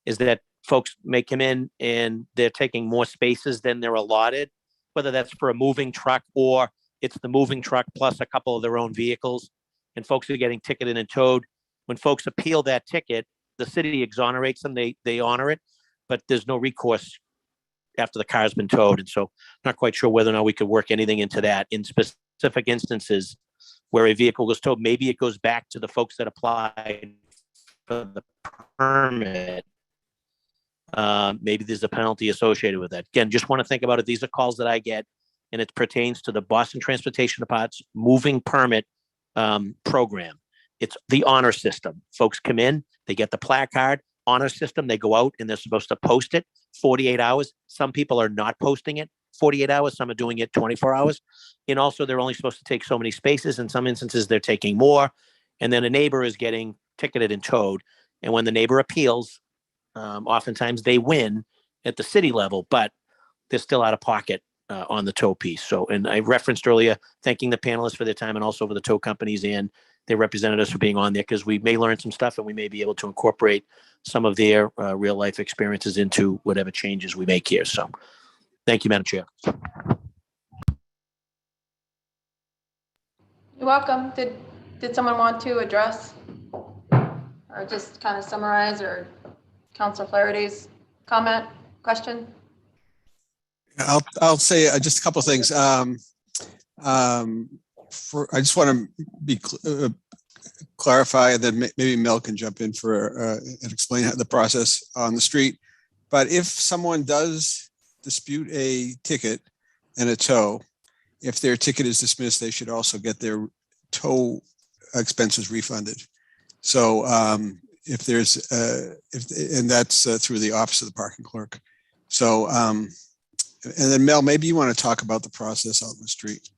is that folks may come in and they're taking more spaces than they're allotted, whether that's for a moving truck or it's the moving truck plus a couple of their own vehicles. And folks are getting ticketed and towed. When folks appeal that ticket, the city exonerates them, they honor it, but there's no recourse after the car's been towed. And so not quite sure whether or not we could work anything into that in specific instances where a vehicle was towed. Maybe it goes back to the folks that applied for the permit. Maybe there's a penalty associated with that. Again, just want to think about it. These are calls that I get, and it pertains to the Boston Transportation Department's moving permit program. It's the honor system. Folks come in, they get the placard, honor system, they go out and they're supposed to post it 48 hours. Some people are not posting it 48 hours. Some are doing it 24 hours. And also they're only supposed to take so many spaces. In some instances, they're taking more. And then a neighbor is getting ticketed and towed. And when the neighbor appeals, oftentimes they win at the city level, but they're still out of pocket on the tow piece. So, and I referenced earlier, thanking the panelists for their time and also for the tow companies and their representatives for being on there, because we may learn some stuff and we may be able to incorporate some of their real life experiences into whatever changes we make here. So thank you, Madam Chair. You're welcome. Did someone want to address or just kind of summarize or Councilor Flaherty's comment, question? I'll say just a couple of things. I just want to be clarify that maybe Mel can jump in for and explain the process on the street. But if someone does dispute a ticket and a tow, if their ticket is dismissed, they should also get their tow expenses refunded. So if there's and that's through the office of the parking clerk. So and then Mel, maybe you want to talk about the process out in the street.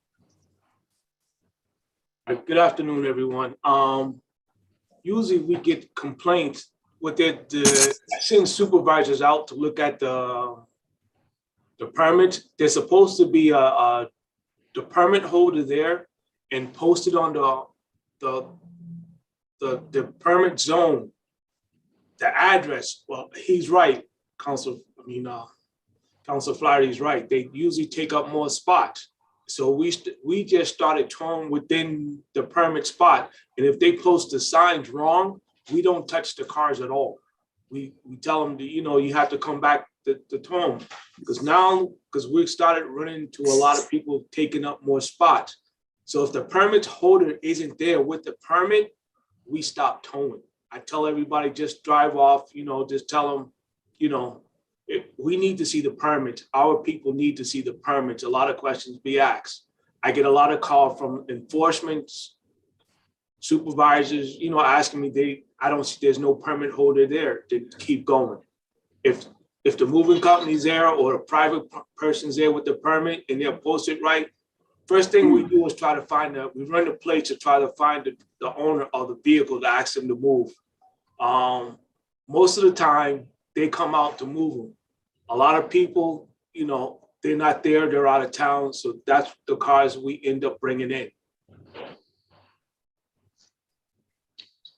Good afternoon, everyone. Usually we get complaints with the send supervisors out to look at the permit. There's supposed to be the permit holder there and posted on the permit zone, the address. Well, he's right, Councilor Flaherty's right. They usually take up more spots. So we just started towing within the permit spot. And if they post the signs wrong, we don't touch the cars at all. We tell them, you have to come back to tow them. Because we started running into a lot of people taking up more spots. So if the permit holder isn't there with the permit, we stop towing. I tell everybody, just drive off, just tell them, we need to see the permits. Our people need to see the permits. A lot of questions be asked. I get a lot of call from enforcement supervisors, asking me, I don't see, there's no permit holder there to keep going. If the moving company's there or a private person's there with the permit and they're posted right, first thing we do is try to find we run the plates to try to find the owner of the vehicle to ask them to move. Most of the time, they come out to move them. A lot of people, they're not there, they're out of town. So that's the cars we end up bringing in.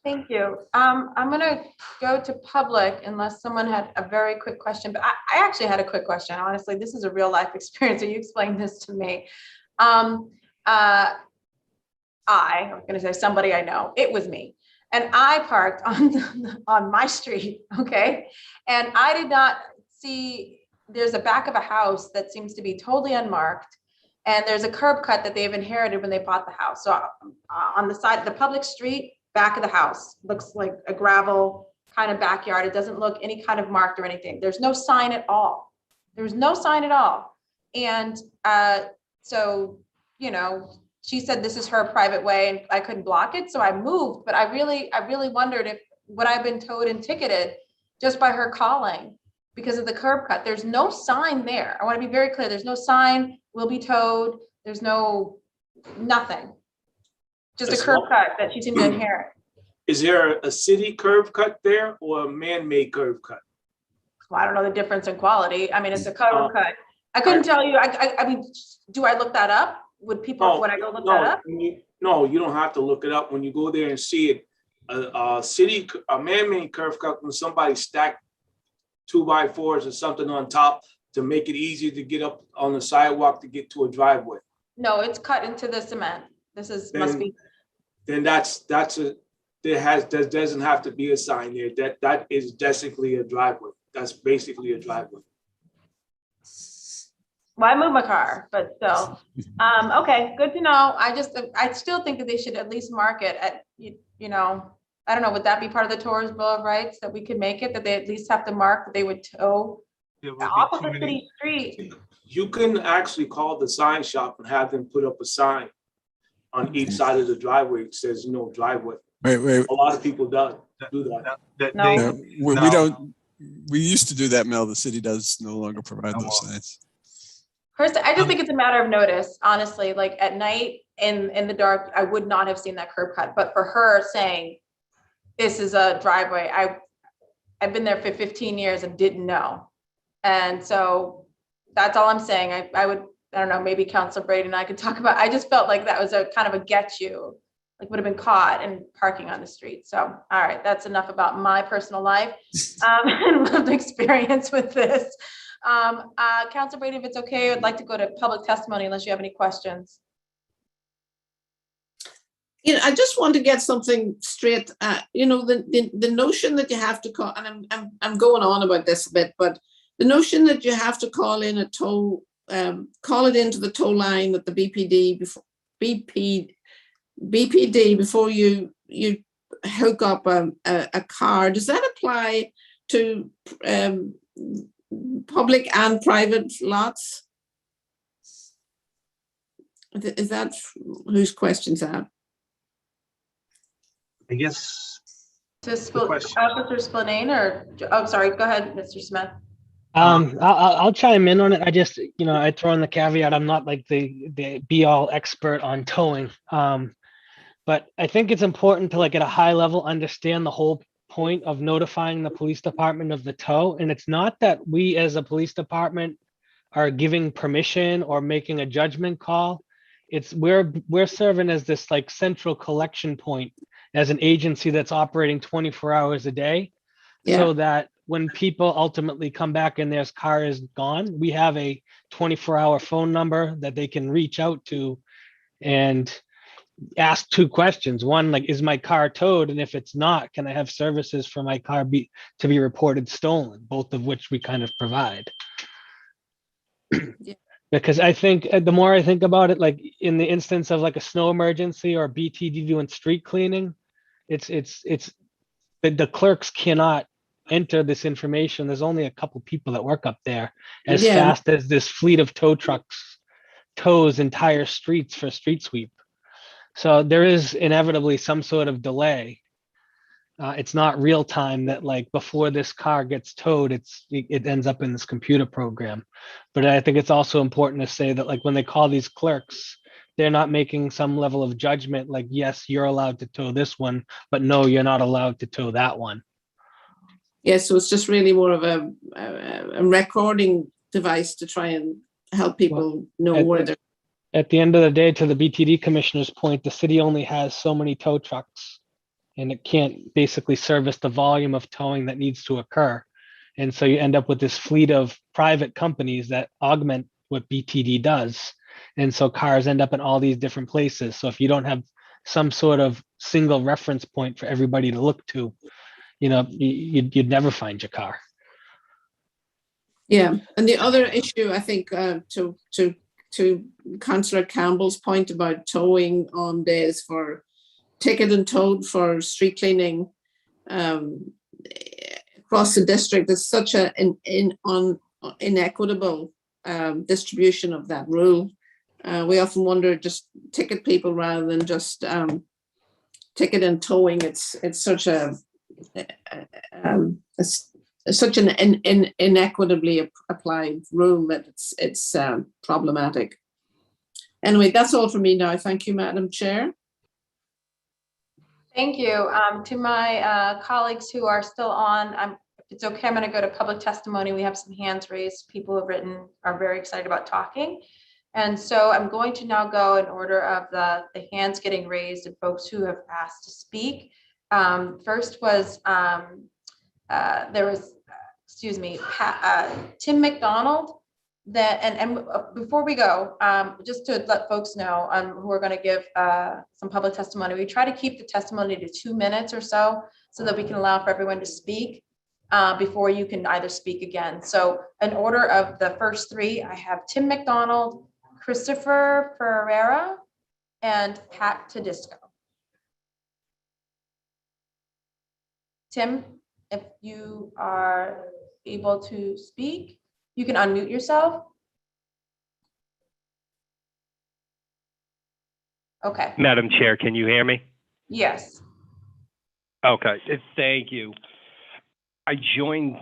Thank you. I'm gonna go to public unless someone had a very quick question, but I actually had a quick question. Honestly, this is a real life experience. So you explained this to me. I'm gonna say somebody I know, it was me. And I parked on my street, okay? And I did not see, there's a back of a house that seems to be totally unmarked. And there's a curb cut that they've inherited when they bought the house. So on the side of the public street, back of the house, looks like a gravel kind of backyard. It doesn't look any kind of marked or anything. There's no sign at all. There's no sign at all. And so, you know, she said this is her private way and I couldn't block it. So I moved, but I really wondered if would I have been towed and ticketed just by her calling because of the curb cut. There's no sign there. I want to be very clear. There's no sign, will be towed. There's nothing. Just a curb cut that she seemed to inherit. Is there a city curb cut there or a man-made curb cut? Well, I don't know the difference in quality. I mean, it's a curb cut. I couldn't tell you. I mean, do I look that up? Would people, would I go look that up? No, you don't have to look it up. When you go there and see it, a man-made curb cut when somebody stacked 2x4s or something on top to make it easier to get up on the sidewalk to get to a driveway. No, it's cut into the cement. This is, must be. Then there doesn't have to be a sign there. That is basically a driveway. That's basically a driveway. Well, I moved my car, but still, okay, good to know. I still think that they should at least mark it at, you know, I don't know, would that be part of the Tourist Bill of Rights that we could make it, that they at least have to mark that they would tow off of the city street? You can actually call the sign shop and have them put up a sign on each side of the driveway. It says no driveway. Wait. A lot of people do that. No. We don't, we used to do that, Mel. The city does no longer provide those signs. First, I just think it's a matter of notice, honestly, like at night in the dark, I would not have seen that curb cut, but for her saying, this is a driveway, I've been there for 15 years and didn't know. And so that's all I'm saying. I don't know, maybe Councilor Brady and I could talk about, I just felt like that was a kind of a get you, like would have been caught and parking on the street. So, all right, that's enough about my personal life and lived experience with this. Councilor Brady, if it's okay, I'd like to go to public testimony unless you have any questions. You know, I just want to get something straight. You know, the notion that you have to call, and I'm going on about this a bit, but the notion that you have to call in a tow, call it into the tow line at the BPD before you hook up a car. Does that apply to public and private lots? Is that whose question's that? I guess. Officer Spillane or, oh, sorry, go ahead, Mr. Smith. I'll chime in on it. I just, you know, I throw in the caveat, I'm not like the be-all expert on towing. But I think it's important to, like, at a high level, understand the whole point of notifying the police department of the tow. And it's not that we as a police department are giving permission or making a judgment call. It's we're serving as this like central collection point as an agency that's operating 24 hours a day. Yeah. So that when people ultimately come back and their car is gone, we have a 24-hour phone number that they can reach out to and ask two questions. One, like, is my car towed? And if it's not, can I have services for my car to be reported stolen? Both of which we kind of provide. Yeah. Because I think the more I think about it, like in the instance of like a snow emergency or BTD doing street cleaning, it's the clerks cannot enter this information. There's only a couple people that work up there as fast as this fleet of tow trucks tows entire streets for street sweep. So there is inevitably some sort of delay. It's not real time that like before this car gets towed, it ends up in this computer program. But I think it's also important to say that like when they call these clerks, they're not making some level of judgment like, yes, you're allowed to tow this one, but no, you're not allowed to tow that one. Yeah, so it's just really more of a recording device to try and help people know where they're. At the end of the day, to the BTD commissioner's point, the city only has so many tow trucks. and it can't basically service the volume of towing that needs to occur. And so you end up with this fleet of private companies that augment what BTD does. And so cars end up in all these different places. So if you don't have some sort of single reference point for everybody to look to, you'd never find your car. Yeah, and the other issue, I think, to Councillor Campbell's point about towing on days for ticket and towed for street cleaning across the district, is such an inequitable distribution of that rule. We often wonder, just ticket people rather than just ticket and towing. It's such such an inequitably applied rule that it's problematic. Anyway, that's all from me now. Thank you, Madam Chair. Thank you. To my colleagues who are still on, if it's okay, I'm going to go to public testimony. We have some hands raised. People who have written are very excited about talking. And so I'm going to now go in order of the hands getting raised and folks who have asked to speak. First was, Tim McDonald. Before we go, just to let folks know who are going to give some public testimony, we try to keep the testimony to 2 minutes or so that we can allow for everyone to speak before you can either speak again. So in order of the first three, I have Tim McDonald, Christopher Ferreira, and Pat Tedisco. Tim, if you are able to speak, you can unmute yourself. Okay. Madam Chair, can you hear me? Yes. Okay, thank you. I joined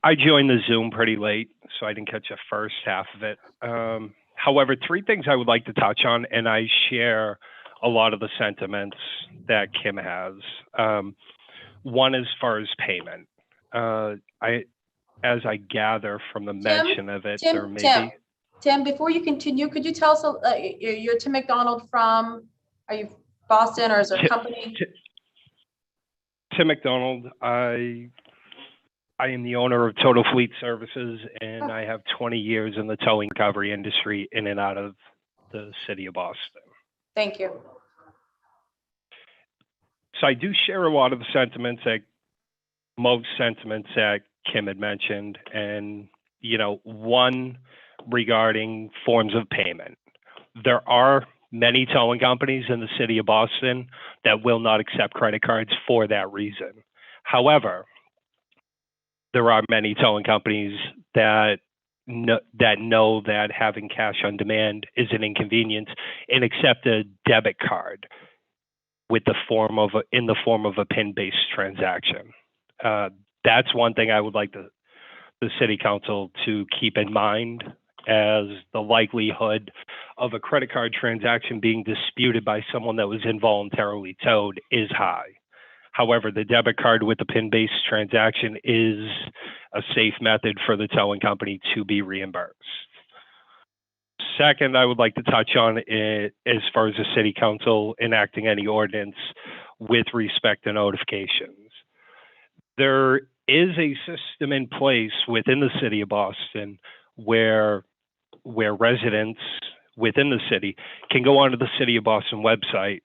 the Zoom pretty late, so I didn't catch the first half of it. However, three things I would like to touch on, and I share a lot of the sentiments that Kim has. One, as far as payment, as I gather from the mention of it, there may be. Tim, before you continue, could you tell us, you're Tim McDonald from, are you Boston or is there a company? Tim McDonald, I am the owner of Total Fleet Services, and I have 20 years in the towing recovery industry in and out of the city of Boston. Thank you. So I do share a lot of the sentiments most sentiments that Kim had mentioned, and one regarding forms of payment. There are many towing companies in the city of Boston that will not accept credit cards for that reason. However, there are many towing companies that know that having cash on demand is an inconvenience and accept a debit card in the form of a PIN-based transaction. That's one thing I would like the city council to keep in mind, as the likelihood of a credit card transaction being disputed by someone that was involuntarily towed is high. However, the debit card with the PIN-based transaction is a safe method for the towing company to be reimbursed. Second, I would like to touch on it as far as the city council enacting any ordinance with respect to notifications. There is a system in place within the city of Boston where residents within the city can go onto the City of Boston website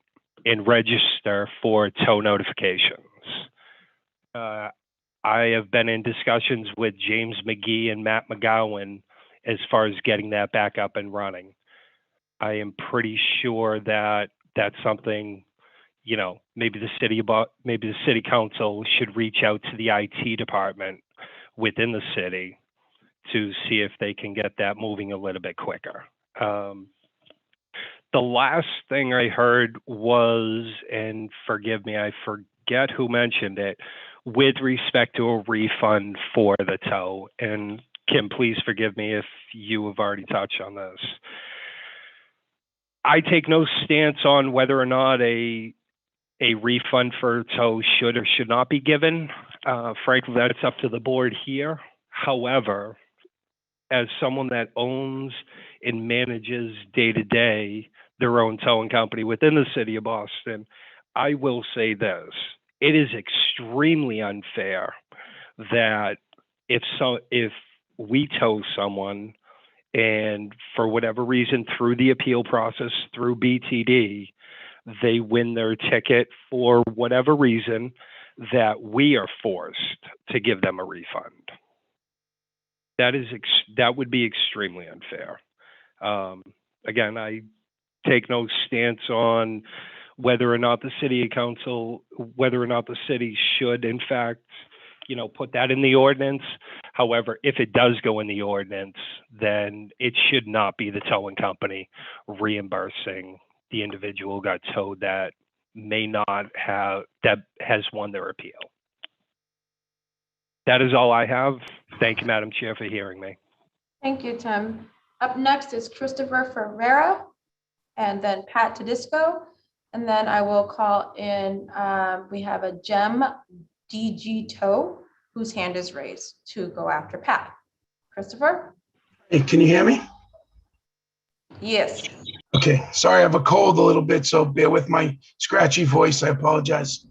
and register for tow notifications. I have been in discussions with James McGee and Matt McGowan as far as getting that back up and running. I am pretty sure that that's something, maybe the city council should reach out to the IT department within the city to see if they can get that moving a little bit quicker. The last thing I heard was, and forgive me, I forget who mentioned it, with respect to a refund for the tow. And Kim, please forgive me if you have already touched on this. I take no stance on whether or not a refund for tow should or should not be given. Frankly, that's up to the board here. However, as someone that owns and manages day-to-day their own towing company within the city of Boston, I will say this, it is extremely unfair that if we tow someone and for whatever reason through the appeal process, through BTD, they win their ticket for whatever reason, that we are forced to give them a refund. That would be extremely unfair. Again, I take no stance on whether or not the city council, whether or not the city should, in fact, put that in the ordinance. However, if it does go in the ordinance, then it should not be the towing company reimbursing the individual who got towed that has won their appeal. That is all I have. Thank you, Madam Chair, for hearing me. Thank you, Tim. Up next is Christopher Ferreira, and then Pat Tedisco. And then I will call in, we have a Gem DG Tow, whose hand is raised to go after Pat. Christopher? Hey, can you hear me? Yes. Okay, sorry, I have a cold a little bit, so bear with my scratchy voice. I apologize.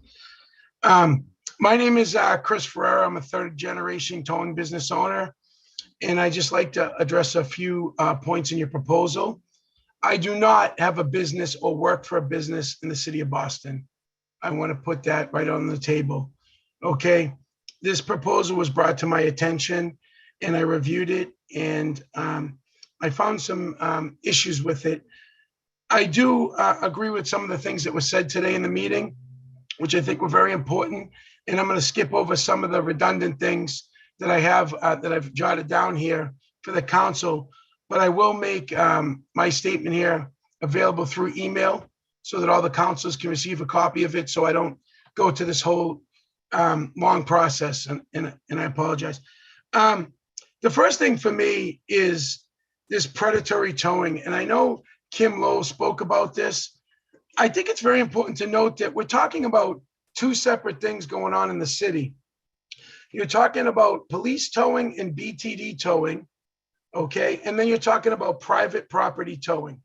My name is Chris Ferreira. I'm a third-generation towing business owner, and I just like to address a few points in your proposal. I do not have a business or work for a business in the city of Boston. I want to put that right on the table. Okay, this proposal was brought to my attention, and I reviewed it, and I found some issues with it. I do agree with some of the things that were said today in the meeting, which I think were very important. And I'm going to skip over some of the redundant things that I have that I've jotted down here for the council. But I will make my statement here available through email so that all the councilors can receive a copy of it, so I don't go to this whole long process. And I apologize. The first thing for me is this predatory towing. And I know Kim Lowe spoke about this. I think it's very important to note that we're talking about two separate things going on in the city. You're talking about police towing and BTD towing, okay? And then you're talking about private property towing.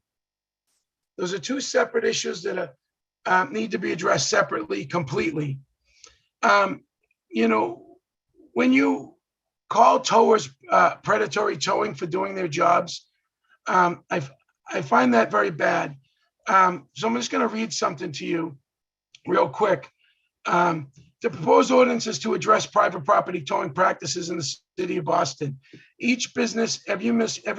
Those are two separate issues that need to be addressed separately, completely. When you call towers predatory towing for doing their jobs, I find that very bad. So I'm just going to read something to you real quick. The proposed ordinance is to address private property towing practices in the city of Boston. Each business, every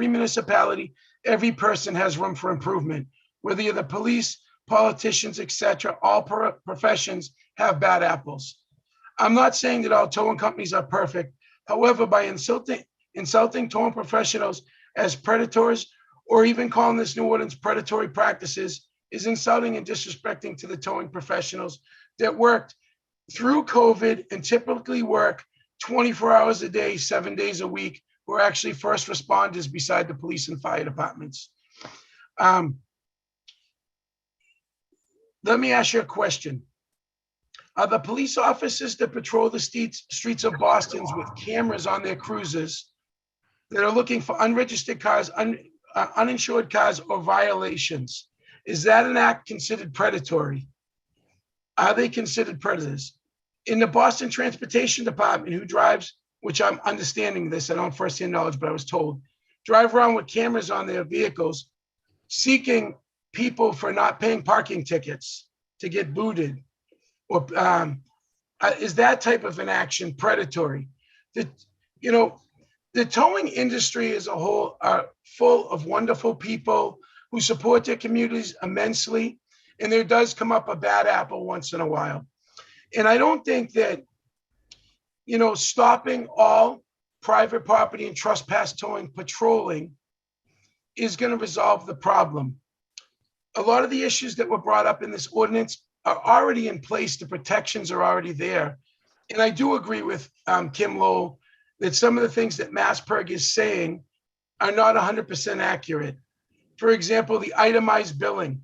municipality, every person has room for improvement. Whether you're the police, politicians, etc., all professions have bad apples. I'm not saying that all towing companies are perfect. However, by insulting towing professionals as predators, or even calling this new ordinance predatory practices, is insulting and disrespecting to the towing professionals that worked through COVID and typically work 24 hours a day, 7 days a week, who are actually first responders beside the police and fire departments. Let me ask you a question. Are the police officers that patrol the streets of Boston with cameras on their cruisers that are looking for unregistered cars, uninsured cars, or violations, is that an act considered predatory? Are they considered predators? In the Boston Transportation Department, who drives, which I'm understanding this, I don't have firsthand knowledge, but I was told, drive around with cameras on their vehicles, seeking people for not paying parking tickets to get booted, or is that type of an action predatory? The towing industry as a whole are full of wonderful people who support their communities immensely, and there does come up a bad apple once in a while. And I don't think that, stopping all private property and trespass towing patrolling is going to resolve the problem. A lot of the issues that were brought up in this ordinance are already in place. The protections are already there. And I do agree with Kim Lowe that some of the things that Massberg is saying are not 100% accurate. For example, the itemized billing.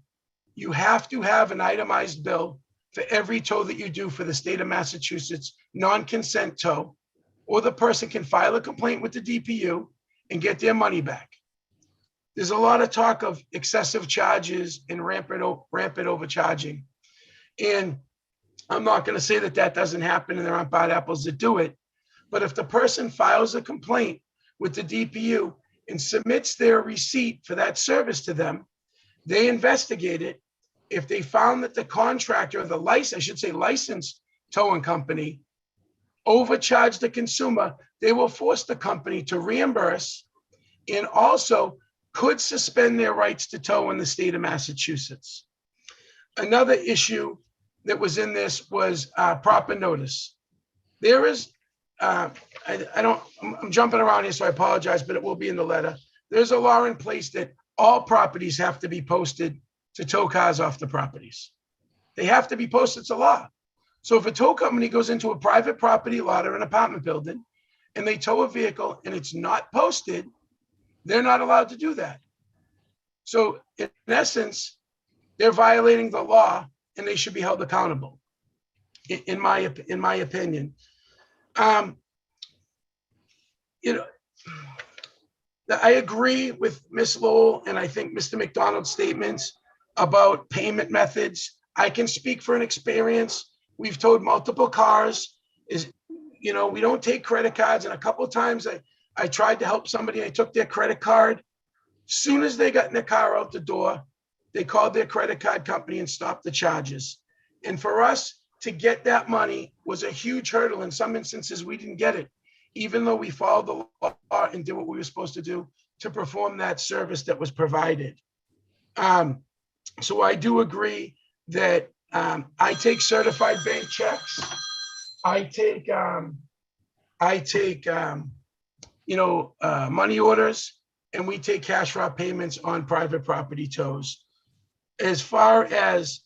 You have to have an itemized bill for every tow that you do for the state of Massachusetts, non-consent tow, or the person can file a complaint with the DPU and get their money back. There's a lot of talk of excessive charges and rampant overcharging. And I'm not going to say that that doesn't happen and there aren't bad apples that do it. But if the person files a complaint with the DPU and submits their receipt for that service to them, they investigate it. If they found that the contractor or the licensed towing company overcharged the consumer, they will force the company to reimburse and also could suspend their rights to tow in the state of Massachusetts. Another issue that was in this was proper notice. There is, I'm jumping around here, so I apologize, but it will be in the letter. There's a law in place that all properties have to be posted to tow cars off the properties. They have to be posted, it's a law. So if a tow company goes into a private property lot or an apartment building and they tow a vehicle and it's not posted, they're not allowed to do that. So in essence, they're violating the law and they should be held accountable, in my opinion. You know, I agree with Ms. Lowell and I think Mr. McDonald's statements about payment methods. I can speak for an experience. We've towed multiple cars. We don't take credit cards. And a couple of times I tried to help somebody. I took their credit card. Soon as they got in their car out the door, they called their credit card company and stopped the charges. And for us to get that money was a huge hurdle. In some instances, we didn't get it, even though we followed the law and did what we were supposed to do to perform that service that was provided. So I do agree that I take certified bank checks. I take money orders, and we take cash raw payments on private property tows. As far as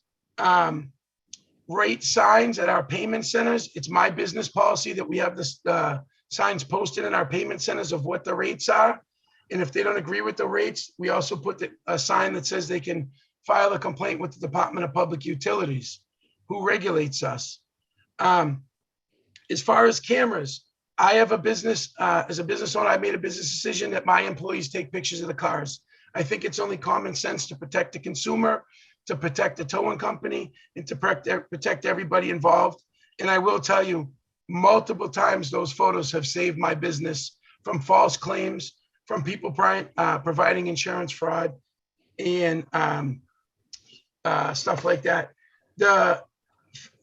rate signs at our payment centers, it's my business policy that we have the signs posted in our payment centers of what the rates are. And if they don't agree with the rates, we also put a sign that says they can file a complaint with the Department of Public Utilities, who regulates us. As far as cameras, I have a business, as a business owner, I made a business decision that my employees take pictures of the cars. I think it's only common sense to protect the consumer, to protect the towing company, and to protect everybody involved. And I will tell you, multiple times those photos have saved my business from false claims, from people providing insurance fraud and stuff like that. The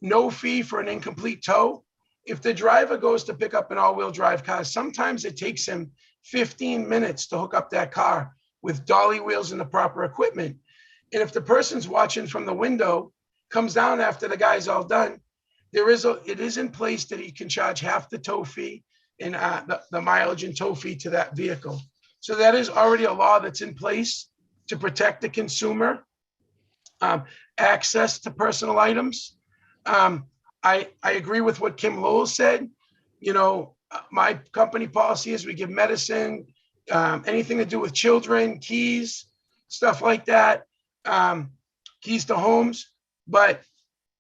no fee for an incomplete tow. If the driver goes to pick up an all-wheel drive car, sometimes it takes him 15 minutes to hook up that car with dolly wheels and the proper equipment. And if the person's watching from the window, comes down after the guy's all done, it is in place that he can charge half the tow fee and the mileage and tow fee to that vehicle. So that is already a law that's in place to protect the consumer, access to personal items. I agree with what Kim Lowell said. My company policy is we give medicine, anything to do with children, keys, stuff like that, keys to homes. But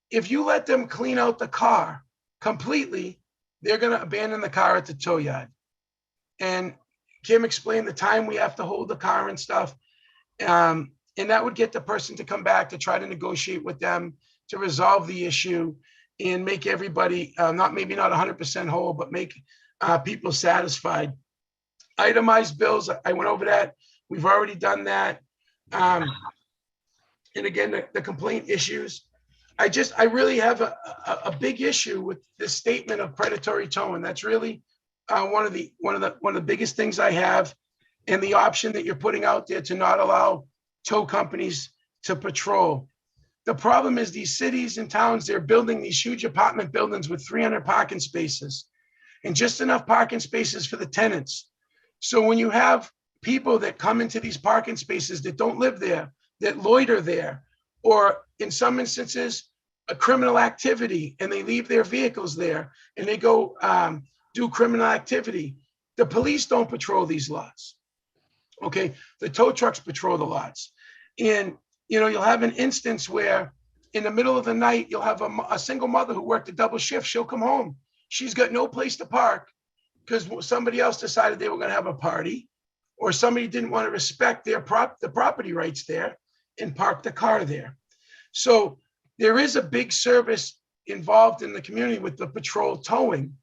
if you let them clean out the car completely, they're going to abandon the car at the tow yard. And Kim explained the time we have to hold the car and stuff. And that would get the person to come back to try to negotiate with them to resolve the issue and make everybody maybe not 100% whole, but make people satisfied. Itemized bills, I went over that. We've already done that. And again, the complaint issues. I really have a big issue with this statement of predatory towing. That's really one of the biggest things I have, and the option that you're putting out there to not allow tow companies to patrol. The problem is these cities and towns, they're building these huge apartment buildings with 300 parking spaces and just enough parking spaces for the tenants. So when you have people that come into these parking spaces that don't live there, that loiter there, or in some instances, a criminal activity, and they leave their vehicles there and they go do criminal activity, the police don't patrol these lots. Okay, the tow trucks patrol the lots. And you'll have an instance where in the middle of the night, you'll have a single mother who worked a double shift. She'll come home. She's got no place to park because somebody else decided they were going to have a party, or somebody didn't want to respect the property rights there and park the car there. So there is a big service involved in the community with the patrol towing,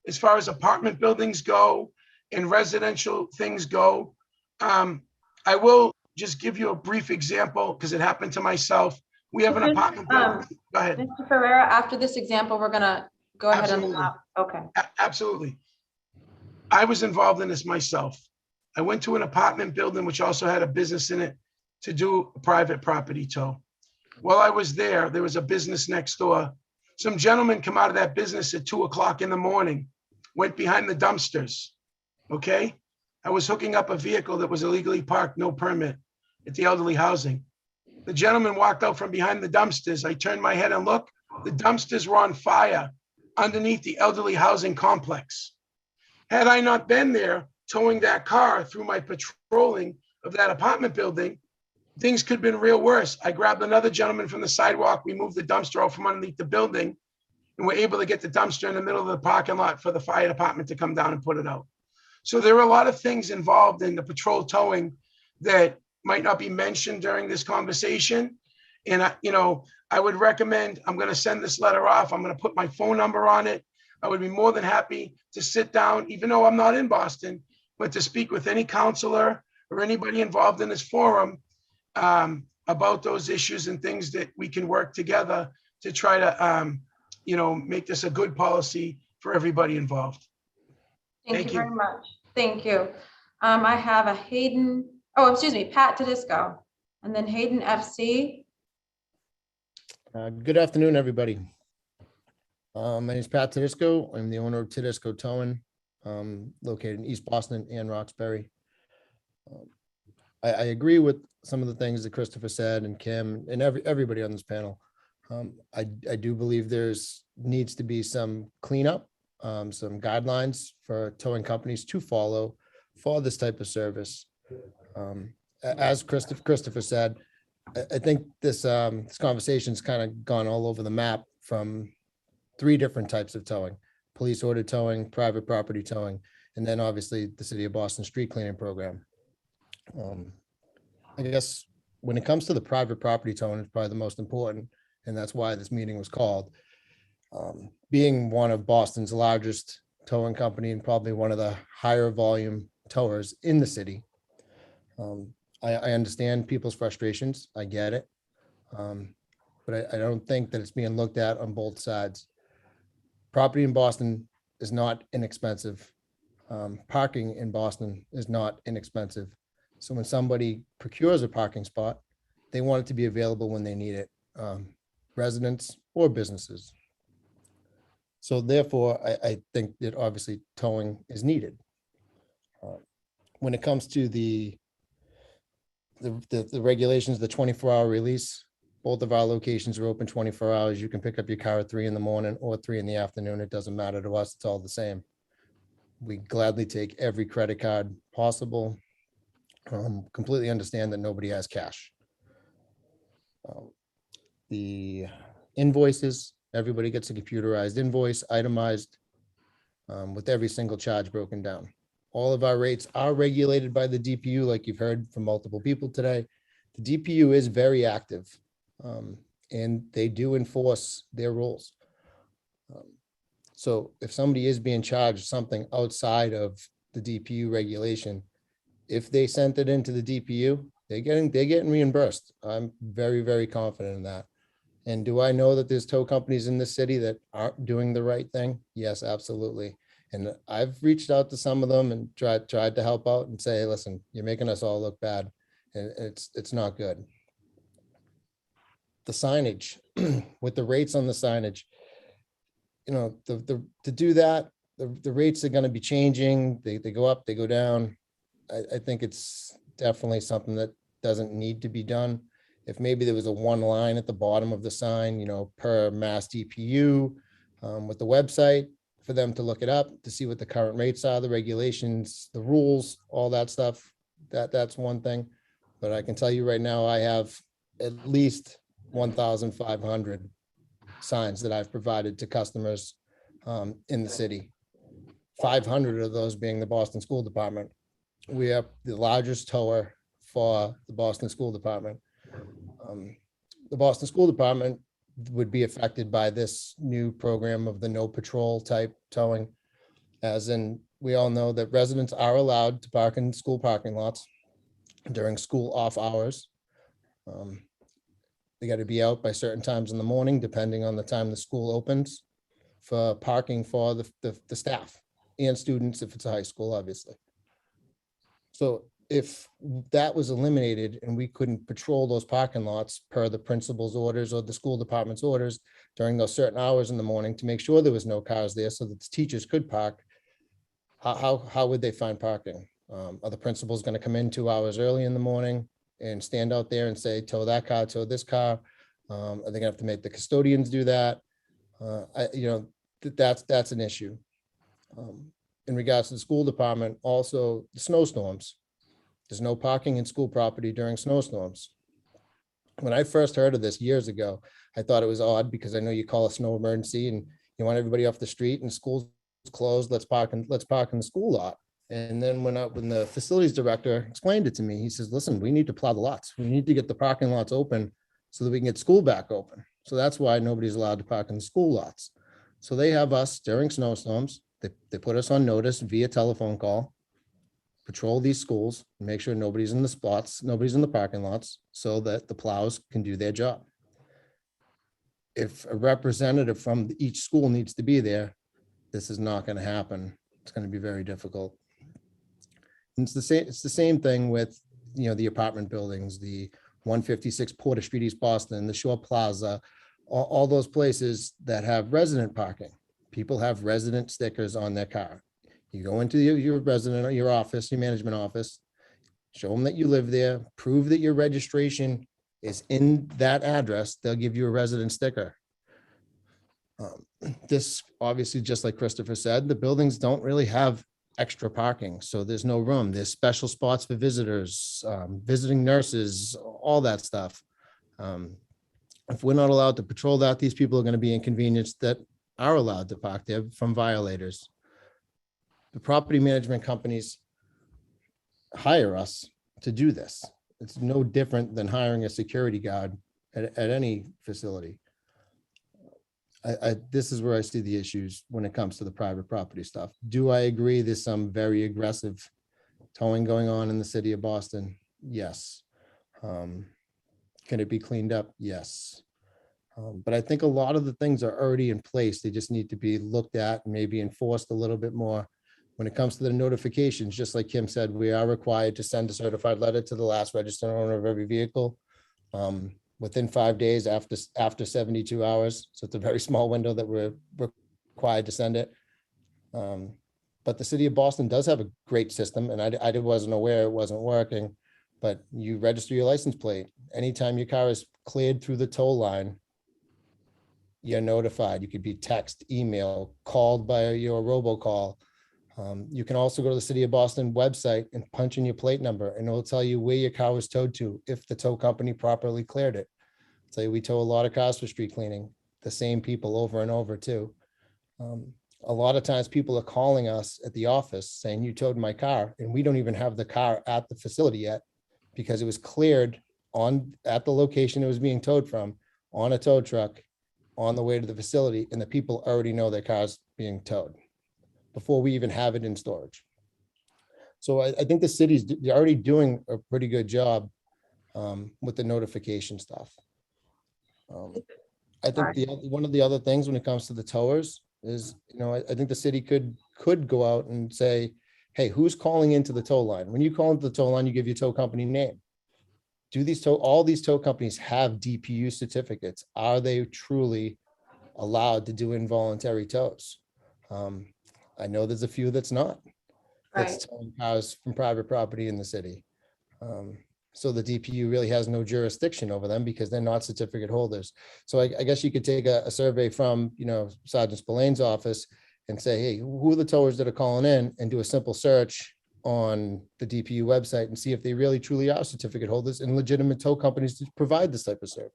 as far as apartment buildings go and residential things go. I will just give you a brief example because it happened to myself. We have an apartment building. Go ahead. Mr. Ferrera, after this example, we're gonna go ahead and, Absolutely. okay. Absolutely. I was involved in this myself. I went to an apartment building, which also had a business in it, to do a private property tow. While I was there, there was a business next door. Some gentlemen come out of that business at 2:00 in the morning, went behind the dumpsters, okay? I was hooking up a vehicle that was illegally parked, no permit, at the elderly housing. The gentleman walked out from behind the dumpsters. I turned my head and looked. The dumpsters were on fire underneath the elderly housing complex. Had I not been there towing that car through my patrolling of that apartment building, things could have been real worse. I grabbed another gentleman from the sidewalk. We moved the dumpster out from underneath the building and were able to get the dumpster in the middle of the parking lot for the fire department to come down and put it out. So there are a lot of things involved in the patrol towing that might not be mentioned during this conversation. And I would recommend, I'm going to send this letter off. I'm going to put my phone number on it. I would be more than happy to sit down, even though I'm not in Boston, but to speak with any counselor or anybody involved in this forum about those issues and things that we can work together to try to, make this a good policy for everybody involved. Thank you very much. Thank you. I have a Pat Tedisco, and then Hayden FC. Good afternoon, everybody. My name is Pat Tedisco. I'm the owner of Tedisco Towing, located in East Boston and Roxbury. I agree with some of the things that Christopher said and Kim and everybody on this panel. I do believe needs to be some cleanup, some guidelines for towing companies to follow for this type of service. As Christopher said, I think this conversation's kind of gone all over the map from 3 different types of towing: police order towing, private property towing, and then obviously the City of Boston street cleaning program. I guess when it comes to the private property towing, it's probably the most important, and that's why this meeting was called. Being one of Boston's largest towing company and probably one of the higher volume towers in the city, I understand people's frustrations. I get it. But I don't think that it's being looked at on both sides. Property in Boston is not inexpensive. Parking in Boston is not inexpensive. So when somebody procures a parking spot, they want it to be available when they need it, residents or businesses. So therefore, I think that obviously towing is needed. When it comes to the regulations, the 24-hour release, both of our locations are open 24 hours. You can pick up your car at 3 in the morning or 3 in the afternoon. It doesn't matter to us. It's all the same. We gladly take every credit card possible. Completely understand that nobody has cash. The invoices, everybody gets a computerized invoice, itemized, with every single charge broken down. All of our rates are regulated by the DPU, like you've heard from multiple people today. The DPU is very active, and they do enforce their rules. So if somebody is being charged something outside of the DPU regulation, if they sent it into the DPU, they're getting reimbursed. I'm very, very confident in that. And do I know that there's tow companies in this city that aren't doing the right thing? Yes, absolutely. And I've reached out to some of them and tried to help out and say, listen, you're making us all look bad, and it's not good. The signage, with the rates on the signage, to do that, the rates are going to be changing. They go up, they go down. I think it's definitely something that doesn't need to be done. If maybe there was a 1 line at the bottom of the sign, per mass DPU, with the website for them to look it up to see what the current rates are, the regulations, the rules, all that stuff, that's one thing. But I can tell you right now, I have at least 1,500 signs that I've provided to customers in the city. 500 of those being the Boston School Department. We are the largest tower for the Boston School Department. The Boston School Department would be affected by this new program of the no patrol type towing. As in, we all know that residents are allowed to park in school parking lots during school off hours. They got to be out by certain times in the morning, depending on the time the school opens, for parking for the staff and students, if it's a high school, obviously. So if that was eliminated and we couldn't patrol those parking lots per the principal's orders or the school department's orders during those certain hours in the morning to make sure there was no cars there so that the teachers could park, how would they find parking? Are the principals going to come in 2 hours early in the morning and stand out there and say, tow that car, tow this car? Are they gonna have to make the custodians do that? That's an issue. In regards to the school department, also the snowstorms. There's no parking in school property during snowstorms. When I first heard of this years ago, I thought it was odd because I know you call a snow emergency and you want everybody off the street and school's closed, let's park in the school lot. And then when the facilities director explained it to me, he says, listen, we need to plow the lots. We need to get the parking lots open so that we can get school back open. So that's why nobody's allowed to park in the school lots. So they have us during snowstorms. They put us on notice via telephone call, patrol these schools, make sure nobody's in the spots, nobody's in the parking lots, so that the plows can do their job. If a representative from each school needs to be there, this is not going to happen. It's going to be very difficult. And it's the same thing with, the apartment buildings, the 156 Porter Street, East Boston, the Shore Plaza, all those places that have resident parking. People have resident stickers on their car. You go into your resident or your office, your management office, show them that you live there, prove that your registration is in that address, they'll give you a resident sticker. This obviously, just like Christopher said, the buildings don't really have extra parking, so there's no room. There's special spots for visitors, visiting nurses, all that stuff. If we're not allowed to patrol that, these people are going to be inconvenienced that are allowed to park there from violators. The property management companies hire us to do this. It's no different than hiring a security guard at any facility. This is where I see the issues when it comes to the private property stuff. Do I agree there's some very aggressive towing going on in the city of Boston? Yes. Can it be cleaned up? Yes. But I think a lot of the things are already in place. They just need to be looked at and maybe enforced a little bit more. When it comes to the notifications, just like Kim said, we are required to send a certified letter to the last registered owner of every vehicle within 5 days after 72 hours. So it's a very small window that we're required to send it. But the city of Boston does have a great system, and I wasn't aware it wasn't working, but you register your license plate. Anytime your car is cleared through the toll line, you're notified. You could be text, email, called by your robocall. You can also go to the City of Boston website and punch in your plate number, and it will tell you where your car was towed to if the tow company properly cleared it. So we tow a lot of cars for street cleaning, the same people over and over too. A lot of times people are calling us at the office saying you towed my car, and we don't even have the car at the facility yet because it was cleared at the location it was being towed from on a tow truck on the way to the facility, and the people already know their car's being towed before we even have it in storage. So I think the city's they're already doing a pretty good job with the notification stuff. I think one of the other things when it comes to the towers is, I think the city could go out and say, hey, who's calling into the tow line? When you call into the tow line, you give your tow company name. Do all these tow companies have DPU certificates? Are they truly allowed to do involuntary tows? I know there's a few that's not. That's towing cars from private property in the city. So the DPU really has no jurisdiction over them because they're not certificate holders. So I guess you could take a survey from, Sergeant Spillane's office and say, hey, who are the towers that are calling in, and do a simple search on the DPU website and see if they really truly are certificate holders and legitimate tow companies to provide this type of service.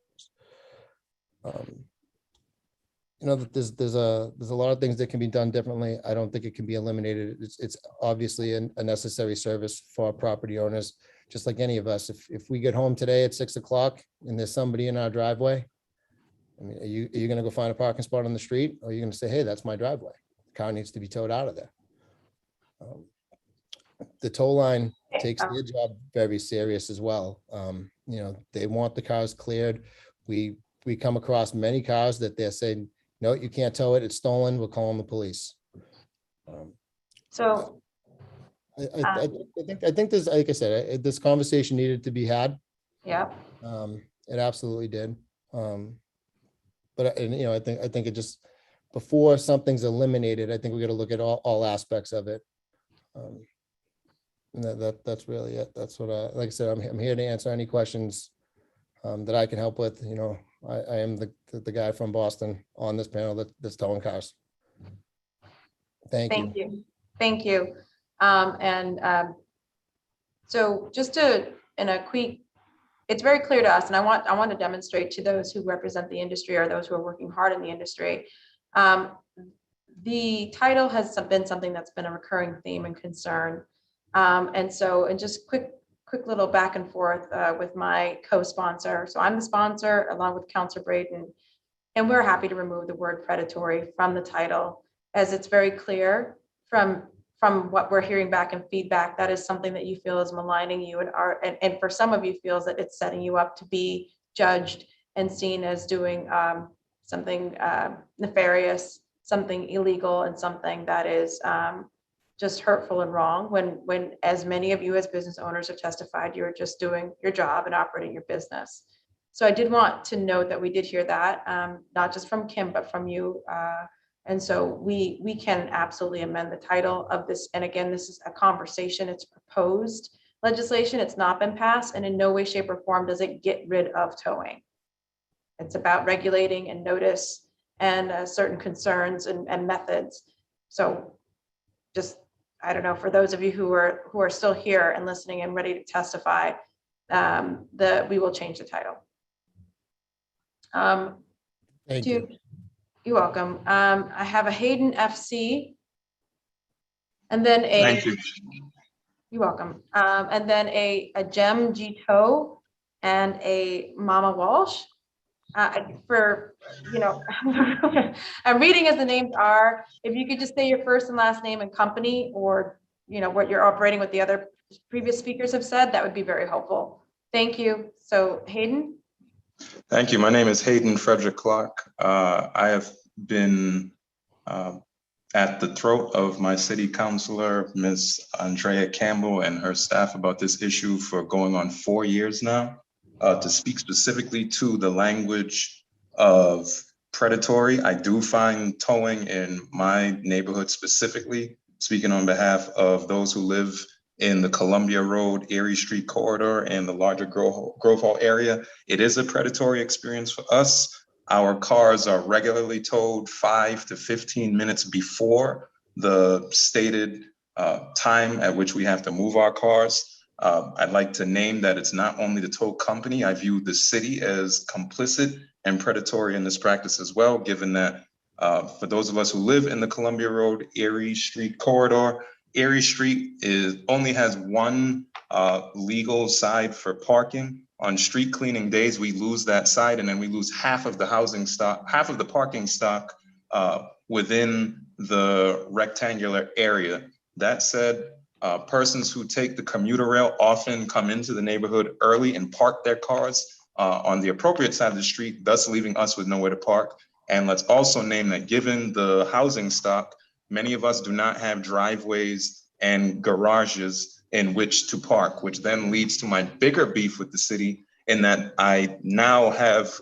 There's a lot of things that can be done differently. I don't think it can be eliminated. It's obviously a necessary service for our property owners, just like any of us. If we get home today at 6 o'clock and there's somebody in our driveway I mean, are you gonna go find a parking spot on the street, or are you gonna say, hey, that's my driveway? The car needs to be towed out of there. The tow line takes their job very serious as well. You know, they want the cars cleared. We come across many cars that they're saying, no, you can't tow it, it's stolen, we're calling the police. So, I think there's, like I said, this conversation needed to be had. yeah, It absolutely did. But and, you know, I think it just, before something's eliminated, I think we got to look at all aspects of it. And that's really it. That's what like I said, I'm here to answer any questions that I can help with. You know, I am the guy from Boston on this panel that's towing cars. Thank you. Thank you. So just in a quick, it's very clear to us, and I want to demonstrate to those who represent the industry or those who are working hard in the industry. The title has been something that's been a recurring theme and concern. And just quick little back and forth with my co-sponsor. So I'm the sponsor along with Councilor Braden, and we're happy to remove the word predatory from the title, as it's very clear from what we're hearing back in feedback, that is something that you feel is maligning you and for some of you feels that it's setting you up to be judged and seen as doing something nefarious, something illegal, and something that is just hurtful and wrong, when as many of you as business owners have testified, you're just doing your job and operating your business. So I did want to note that we did hear that, not just from Kim, but from you. And so we can absolutely amend the title of this. And again, this is a conversation. It's proposed legislation. It's not been passed, and in no way, shape, or form does it get rid of towing. It's about regulating and notice and certain concerns and methods. So just, I don't know, for those of you who are still here and listening and ready to testify, we will change the title. Thank you. You're welcome. I have a Hayden FC, and then Thank you. You're welcome. And then a Gem Gito and a Mama Walsh. For, you know, I'm reading as the names are. If you could just say your first and last name and company, or, you know, what you're operating with the other previous speakers have said, that would be very helpful. Thank you. So Hayden. Thank you. My name is Hayden Frederick Clark. I have been at the throat of my city councilor, Ms. Andrea Campbell, and her staff about this issue for going on 4 years now. To speak specifically to the language of predatory, I do find towing in my neighborhood specifically, speaking on behalf of those who live in the Columbia Road, Erie Street corridor and the larger Grove Hall area. It is a predatory experience for us. Our cars are regularly towed 5 to 15 minutes before the stated time at which we have to move our cars. I'd like to name that it's not only the tow company. I view the city as complicit and predatory in this practice as well, given that for those of us who live in the Columbia Road, Erie Street corridor, Erie Street only has one legal side for parking. On street cleaning days, we lose that side, and then we lose half of the housing stock, half of the parking stock within the rectangular area. That said, persons who take the commuter rail often come into the neighborhood early and park their cars on the appropriate side of the street, thus leaving us with nowhere to park. And let's also name that given the housing stock, many of us do not have driveways and garages in which to park, which then leads to my bigger beef with the city in that I now have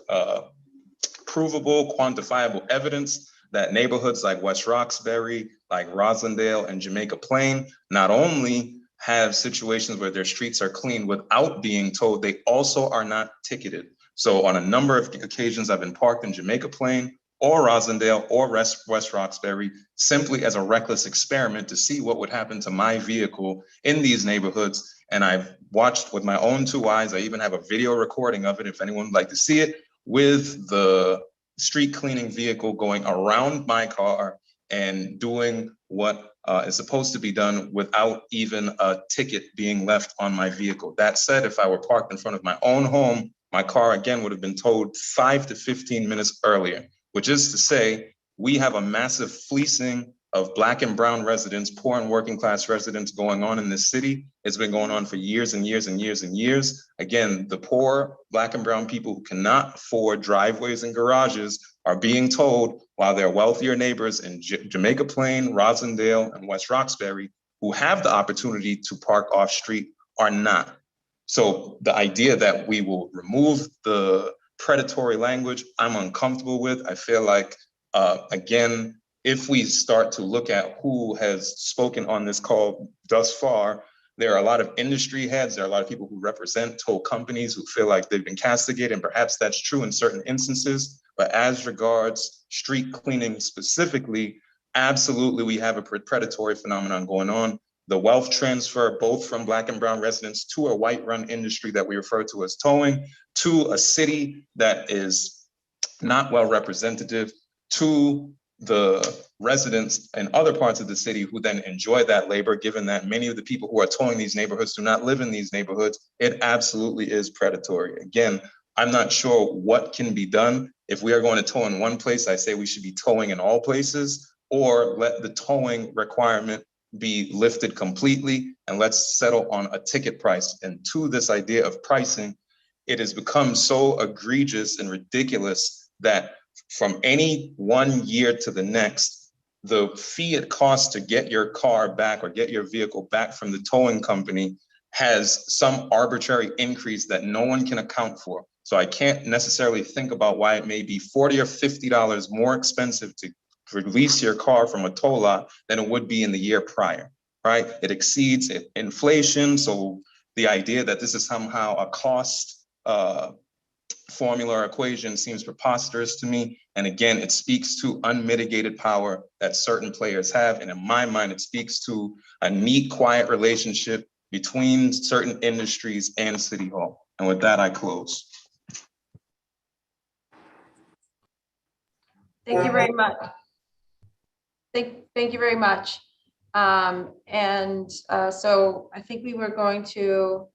provable, quantifiable evidence that neighborhoods like West Roxbury, like Roslindale and Jamaica Plain, not only have situations where their streets are clean without being towed, they also are not ticketed. So on a number of occasions, I've been parked in Jamaica Plain or Roslindale or West Roxbury simply as a reckless experiment to see what would happen to my vehicle in these neighborhoods. And I've watched with my own 2 eyes. I even have a video recording of it if anyone would like to see it, with the street cleaning vehicle going around my car and doing what is supposed to be done without even a ticket being left on my vehicle. That said, if I were parked in front of my own home my car again would have been towed 5 to 15 minutes earlier, which is to say we have a massive fleecing of Black and brown residents, poor and working class residents going on in this city. It's been going on for years and years and years and years. Again, the poor Black and brown people who cannot afford driveways and garages are being told, while their wealthier neighbors in Jamaica Plain, Rosendale, and West Roxbury, who have the opportunity to park off street, are not. So the idea that we will remove the predatory language, I'm uncomfortable with. I feel like, again, if we start to look at who has spoken on this call thus far, there are a lot of industry heads, there are a lot of people who represent tow companies who feel like they've been castigated, and perhaps that's true in certain instances. But as regards street cleaning specifically, absolutely we have a predatory phenomenon going on. The wealth transfer, both from Black and brown residents to a white-run industry that we refer to as towing, to a city that is not well representative, to the residents in other parts of the city who then enjoy that labor, given that many of the people who are towing these neighborhoods do not live in these neighborhoods. It absolutely is predatory. Again, I'm not sure what can be done. If we are going to tow in one place, I say we should be towing in all places, or let the towing requirement be lifted completely, and let's settle on a ticket price. And to this idea of pricing, it has become so egregious and ridiculous that from any one year to the next, the fee it costs to get your car back or get your vehicle back from the towing company has some arbitrary increase that no one can account for. So I can't necessarily think about why it may be $40 or $50 more expensive to release your car from a tow lot than it would be in the year prior, right? It exceeds inflation. So the idea that this is somehow a cost formula or equation seems preposterous to me. And again, it speaks to unmitigated power that certain players have. And in my mind, it speaks to a neat, quiet relationship between certain industries and City Hall. And with that, I close. Thank you very much. Thank you very much. So I think we were going to,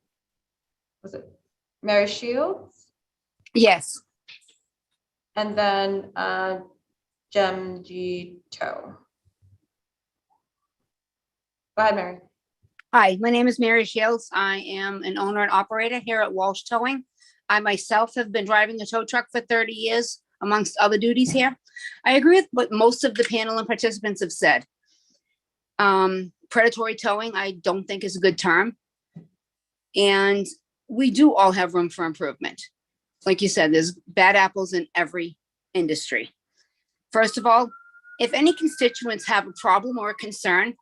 was it Mary Shields? Yes. And then Jem G. Toe. Go ahead, Mary. Hi, my name is Mary Shields. I am an owner and operator here at Walsh Towing. I myself have been driving a tow truck for 30 years, amongst other duties here. I agree with what most of the panel and participants have said. Predatory towing, I don't think is a good term. And we do all have room for improvement. Like you said, there's bad apples in every industry. First of all, if any constituents have a problem or a concern,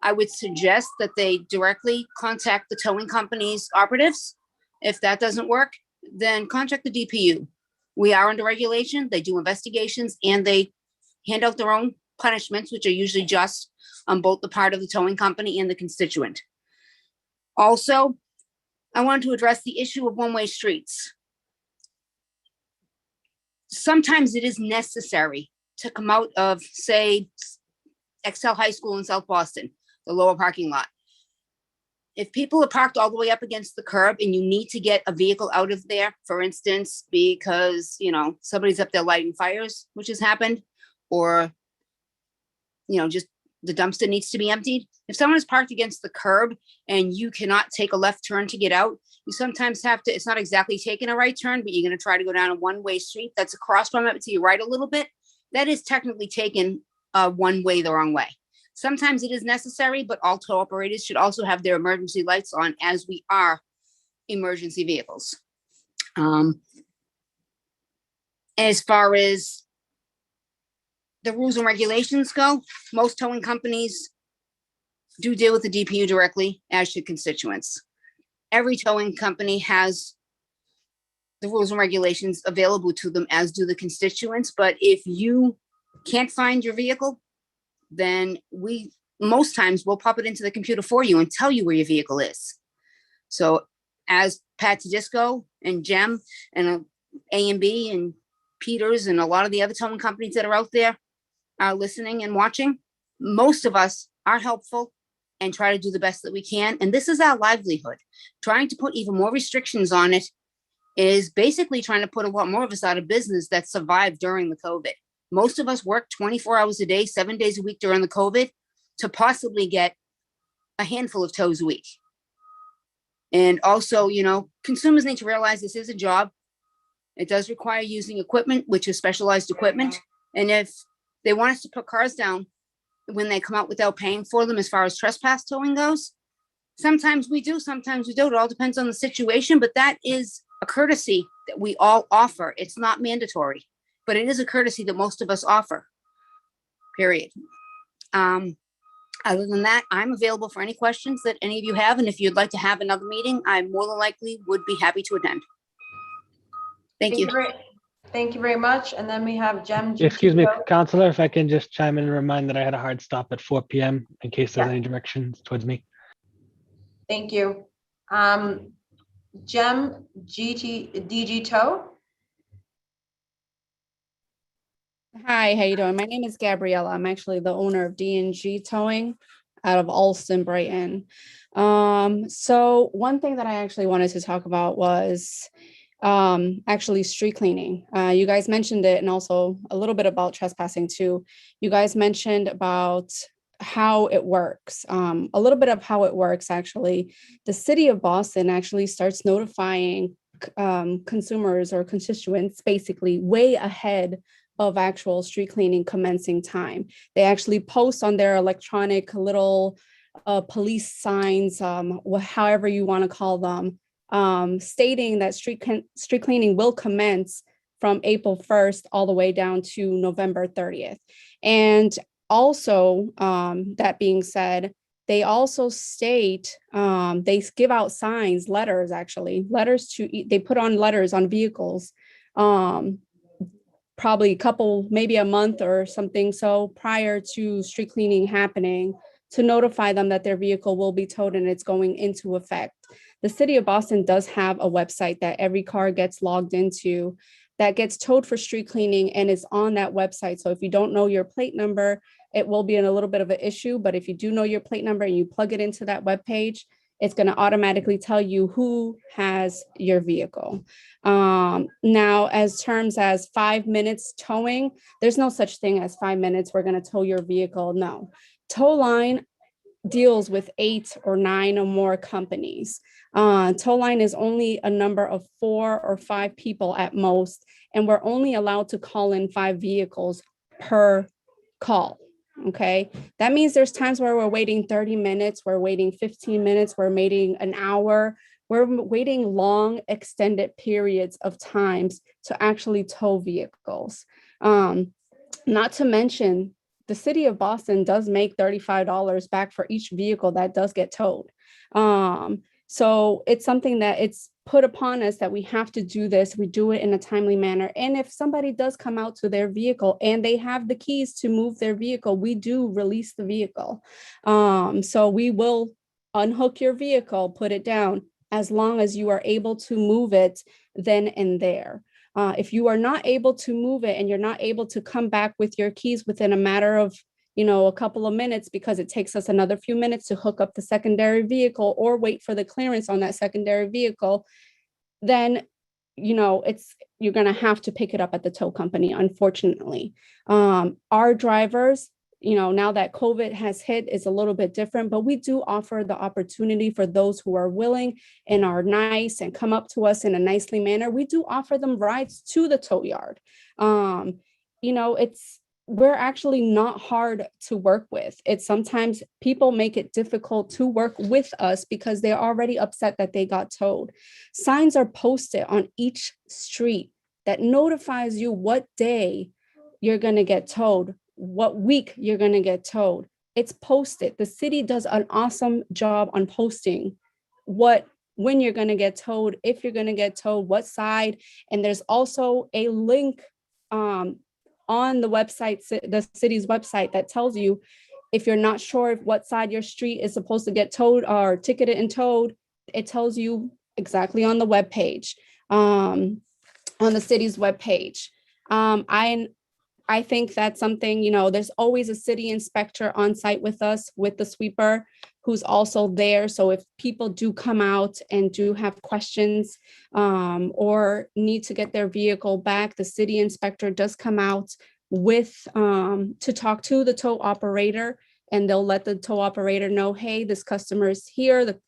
I would suggest that they directly contact the towing company's operatives. If that doesn't work, then contact the DPU. We are under regulation, they do investigations, and they hand out their own punishments, which are usually just on both the part of the towing company and the constituent. Also, I wanted to address the issue of one-way streets. Sometimes it is necessary to come out of, say, Excel High School in South Boston, the lower parking lot. If people are parked all the way up against the curb and you need to get a vehicle out of there, for instance, because, you know, somebody's up there lighting fires, which has happened, or, you know, just the dumpster needs to be emptied. If someone is parked against the curb and you cannot take a left turn to get out, you sometimes have to, it's not exactly taking a right turn, but you're going to try to go down a one-way street that's across from it to your right a little bit. That is technically taken one way the wrong way. Sometimes it is necessary, but all tow operators should also have their emergency lights on, as we are emergency vehicles. As far as the rules and regulations go, most towing companies do deal with the DPU directly, as should constituents. Every towing company has the rules and regulations available to them, as do the constituents. But if you can't find your vehicle, then we most times will pop it into the computer for you and tell you where your vehicle is. So as Pat Tedisco and Jem and A&B and Peters and a lot of the other towing companies that are out there are listening and watching, most of us are helpful and try to do the best that we can. And this is our livelihood. Trying to put even more restrictions on it is basically trying to put a lot more of us out of business that survived during the COVID. Most of us worked 24 hours a day, 7 days a week during the COVID to possibly get a handful of tows a week. And also, you know, consumers need to realize this is a job. It does require using equipment, which is specialized equipment. And if they want us to put cars down when they come out without paying for them, as far as trespass towing goes, sometimes we do, sometimes we don't. It all depends on the situation, but that is a courtesy that we all offer. It's not mandatory, but it is a courtesy that most of us offer, period. Other than that, I'm available for any questions that any of you have. And if you'd like to have another meeting, I more than likely would be happy to attend. Thank you. Thank you very much. And then we have Jem. Excuse me, Counselor, if I can just chime in and remind that I had a hard stop at 4 p.m. in case there's any directions towards me. Thank you. Jem, DG Tow. Hi, how you doing? My name is Gabriella. I'm actually the owner of D&G Towing out of Alston, Brighton. So one thing that I actually wanted to talk about was actually street cleaning. You guys mentioned it, and also a little bit about trespassing too. You guys mentioned about how it works. A little bit of how it works, actually. The city of Boston actually starts notifying consumers or constituents basically way ahead of actual street cleaning commencing time. They actually post on their electronic little police signs, however you want to call them, stating that street cleaning will commence from April 1st all the way down to November 30th. And also, that being said, they also state, they give out signs, letters, they put on letters on vehicles, probably a couple, maybe a month or something so prior to street cleaning happening, to notify them that their vehicle will be towed and it's going into effect. The city of Boston does have a website that every car gets logged into that gets towed for street cleaning and is on that website. So if you don't know your plate number, it will be in a little bit of an issue, but if you do know your plate number and you plug it into that webpage, it's going to automatically tell you who has your vehicle. Now, as terms as 5 minutes towing, there's no such thing as 5 minutes. We're going to tow your vehicle. No. Tow line deals with 8 or 9 or more companies. Tow line is only a number of 4 or 5 people at most, and we're only allowed to call in 5 vehicles per call. Okay, that means there's times where we're waiting 30 minutes, we're waiting 15 minutes, we're waiting an hour, we're waiting long extended periods of times to actually tow vehicles. Not to mention, the city of Boston does make $35 back for each vehicle that does get towed. So it's something that it's put upon us that we have to do this. We do it in a timely manner. And if somebody does come out to their vehicle and they have the keys to move their vehicle, we do release the vehicle. So we will unhook your vehicle, put it down, as long as you are able to move it then and there. If you are not able to move it and you're not able to come back with your keys within a matter of a couple of minutes, because it takes us another few minutes to hook up the secondary vehicle or wait for the clearance on that secondary vehicle, then, you're going to have to pick it up at the tow company, unfortunately. Our drivers, now that COVID has hit, is a little bit different, but we do offer the opportunity for those who are willing and are nice and come up to us in a nicely manner. We do offer them rides to the tow yard. We're actually not hard to work with. It's sometimes people make it difficult to work with us because they're already upset that they got towed. Signs are posted on each street that notifies you what day you're going to get towed, what week you're going to get towed. It's posted. The city does an awesome job on posting when you're going to get towed, if you're going to get towed, what side. And there's also a link on the website, the city's website, that tells you if you're not sure what side your street is supposed to get towed or ticketed and towed, it tells you exactly on the webpage, on the city's webpage. I think that's something, there's always a city inspector on site with us, with the sweeper, who's also there. So if people do come out and do have questions or need to get their vehicle back, the city inspector does come out to talk to the tow operator, and they'll let the tow operator know, hey, this customer is here. The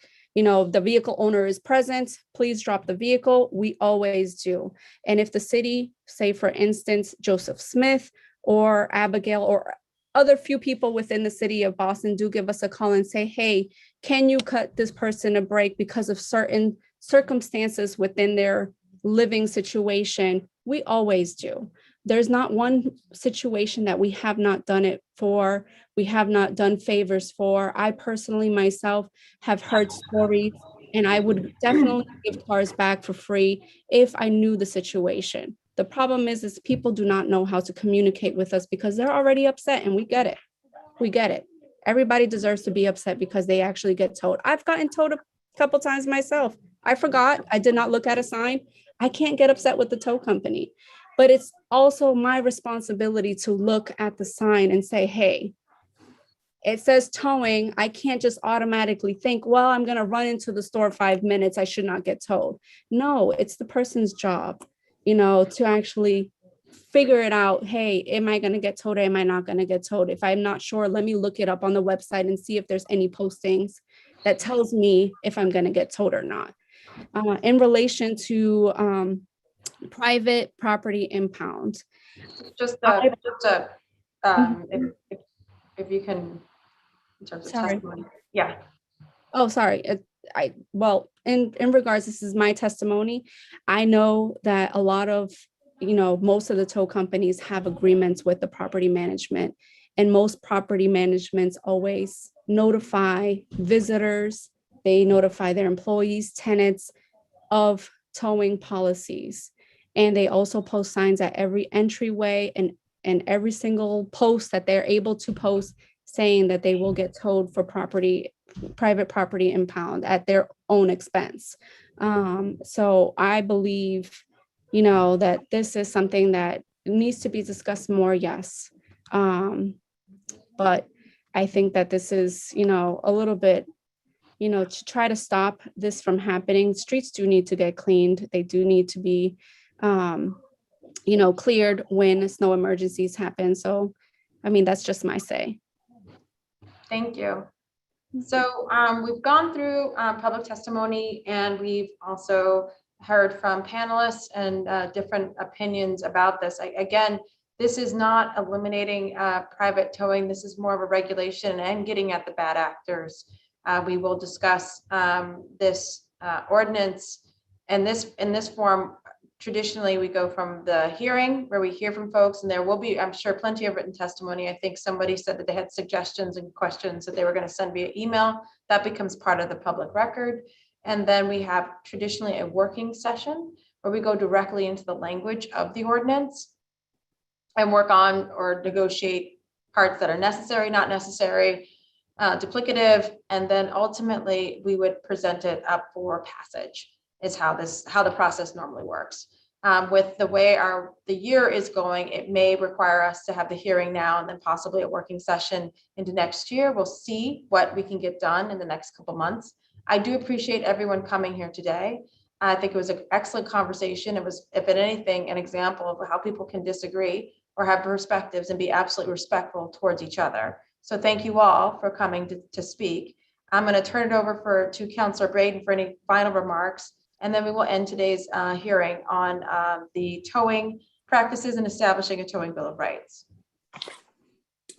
vehicle owner is present. Please drop the vehicle. We always do. And if the city, say for instance, Joseph Smith or Abigail or other few people within the city of Boston do give us a call and say, hey, can you cut this person a break because of certain circumstances within their living situation? We always do. There's not one situation that we have not done it for. We have not done favors for. I personally myself have heard stories, and I would definitely give cars back for free if I knew the situation. The problem is people do not know how to communicate with us because they're already upset, and we get it. We get it. Everybody deserves to be upset because they actually get towed. I've gotten towed a couple times myself. I forgot. I did not look at a sign. I can't get upset with the tow company. But it's also my responsibility to look at the sign and say, hey, it says towing. I can't just automatically think, well, I'm going to run into the store 5 minutes. I should not get towed. No, it's the person's job, to actually figure it out. Hey, am I going to get towed or am I not going to get towed? If I'm not sure, let me look it up on the website and see if there's any postings that tells me if I'm going to get towed or not. In relation to private property impound. If you can, in terms of Sorry. testimony. Yeah. Oh, sorry. In regards, this is my testimony. I know that a lot of, most of the tow companies have agreements with the property management, and most property managements always notify visitors. They notify their employees, tenants of towing policies. And they also post signs at every entryway and every single post that they're able to post saying that they will get towed for private property impound at their own expense. So I believe, that this is something that needs to be discussed more, yes. But I think that this is, a little bit, to try to stop this from happening. Streets do need to get cleaned. They do need to be cleared when snow emergencies happen. So, that's just my say. Thank you. So we've gone through public testimony, and we've also heard from panelists and different opinions about this. Again, this is not eliminating private towing. This is more of a regulation and getting at the bad actors. We will discuss this ordinance and in this form. Traditionally, we go from the hearing where we hear from folks, and there will be, I'm sure, plenty of written testimony. I think somebody said that they had suggestions and questions that they were going to send via email. That becomes part of the public record. And then we have traditionally a working session where we go directly into the language of the ordinance and work on or negotiate parts that are necessary, not necessary, duplicative, and then ultimately we would present it up for passage. Is how the process normally works. With the way the year is going, it may require us to have the hearing now and then possibly a working session into next year. We'll see what we can get done in the next couple months. I do appreciate everyone coming here today. I think it was an excellent conversation. It was, if anything, an example of how people can disagree or have perspectives and be absolutely respectful towards each other. So thank you all for coming to speak. I'm going to turn it over to Councilor Braden for any final remarks. And then we will end today's hearing on the towing practices and establishing a towing bill of rights.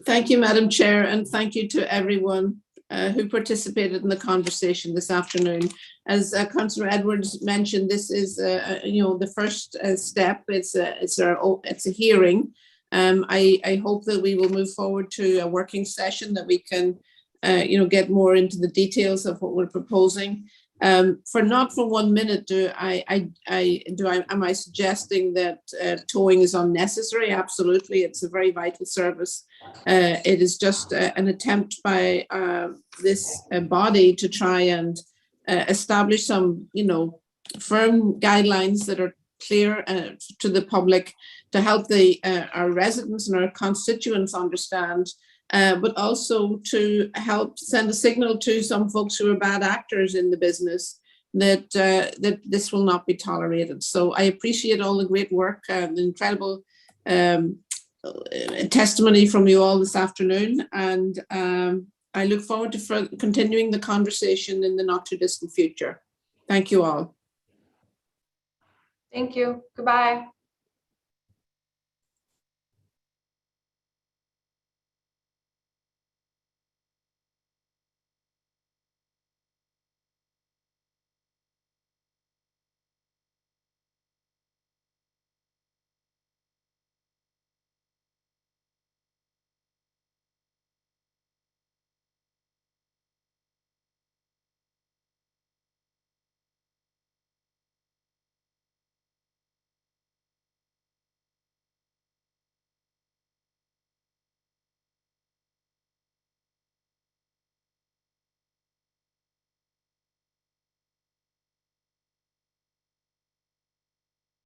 Thank you, Madam Chair, and thank you to everyone who participated in the conversation this afternoon. As Councillor Edwards mentioned, this is the first step. It's a hearing. I hope that we will move forward to a working session that we can get more into the details of what we're proposing. For not for 1 minute am I suggesting that towing is unnecessary? Absolutely, it's a very vital service. It is just an attempt by this body to try and establish some, firm guidelines that are clear to the public, to help our residents and our constituents understand, but also to help send a signal to some folks who are bad actors in the business that that this will not be tolerated. So I appreciate all the great work and incredible testimony from you all this afternoon, and I look forward to continuing the conversation in the not too distant future. Thank you all. Thank you. Goodbye.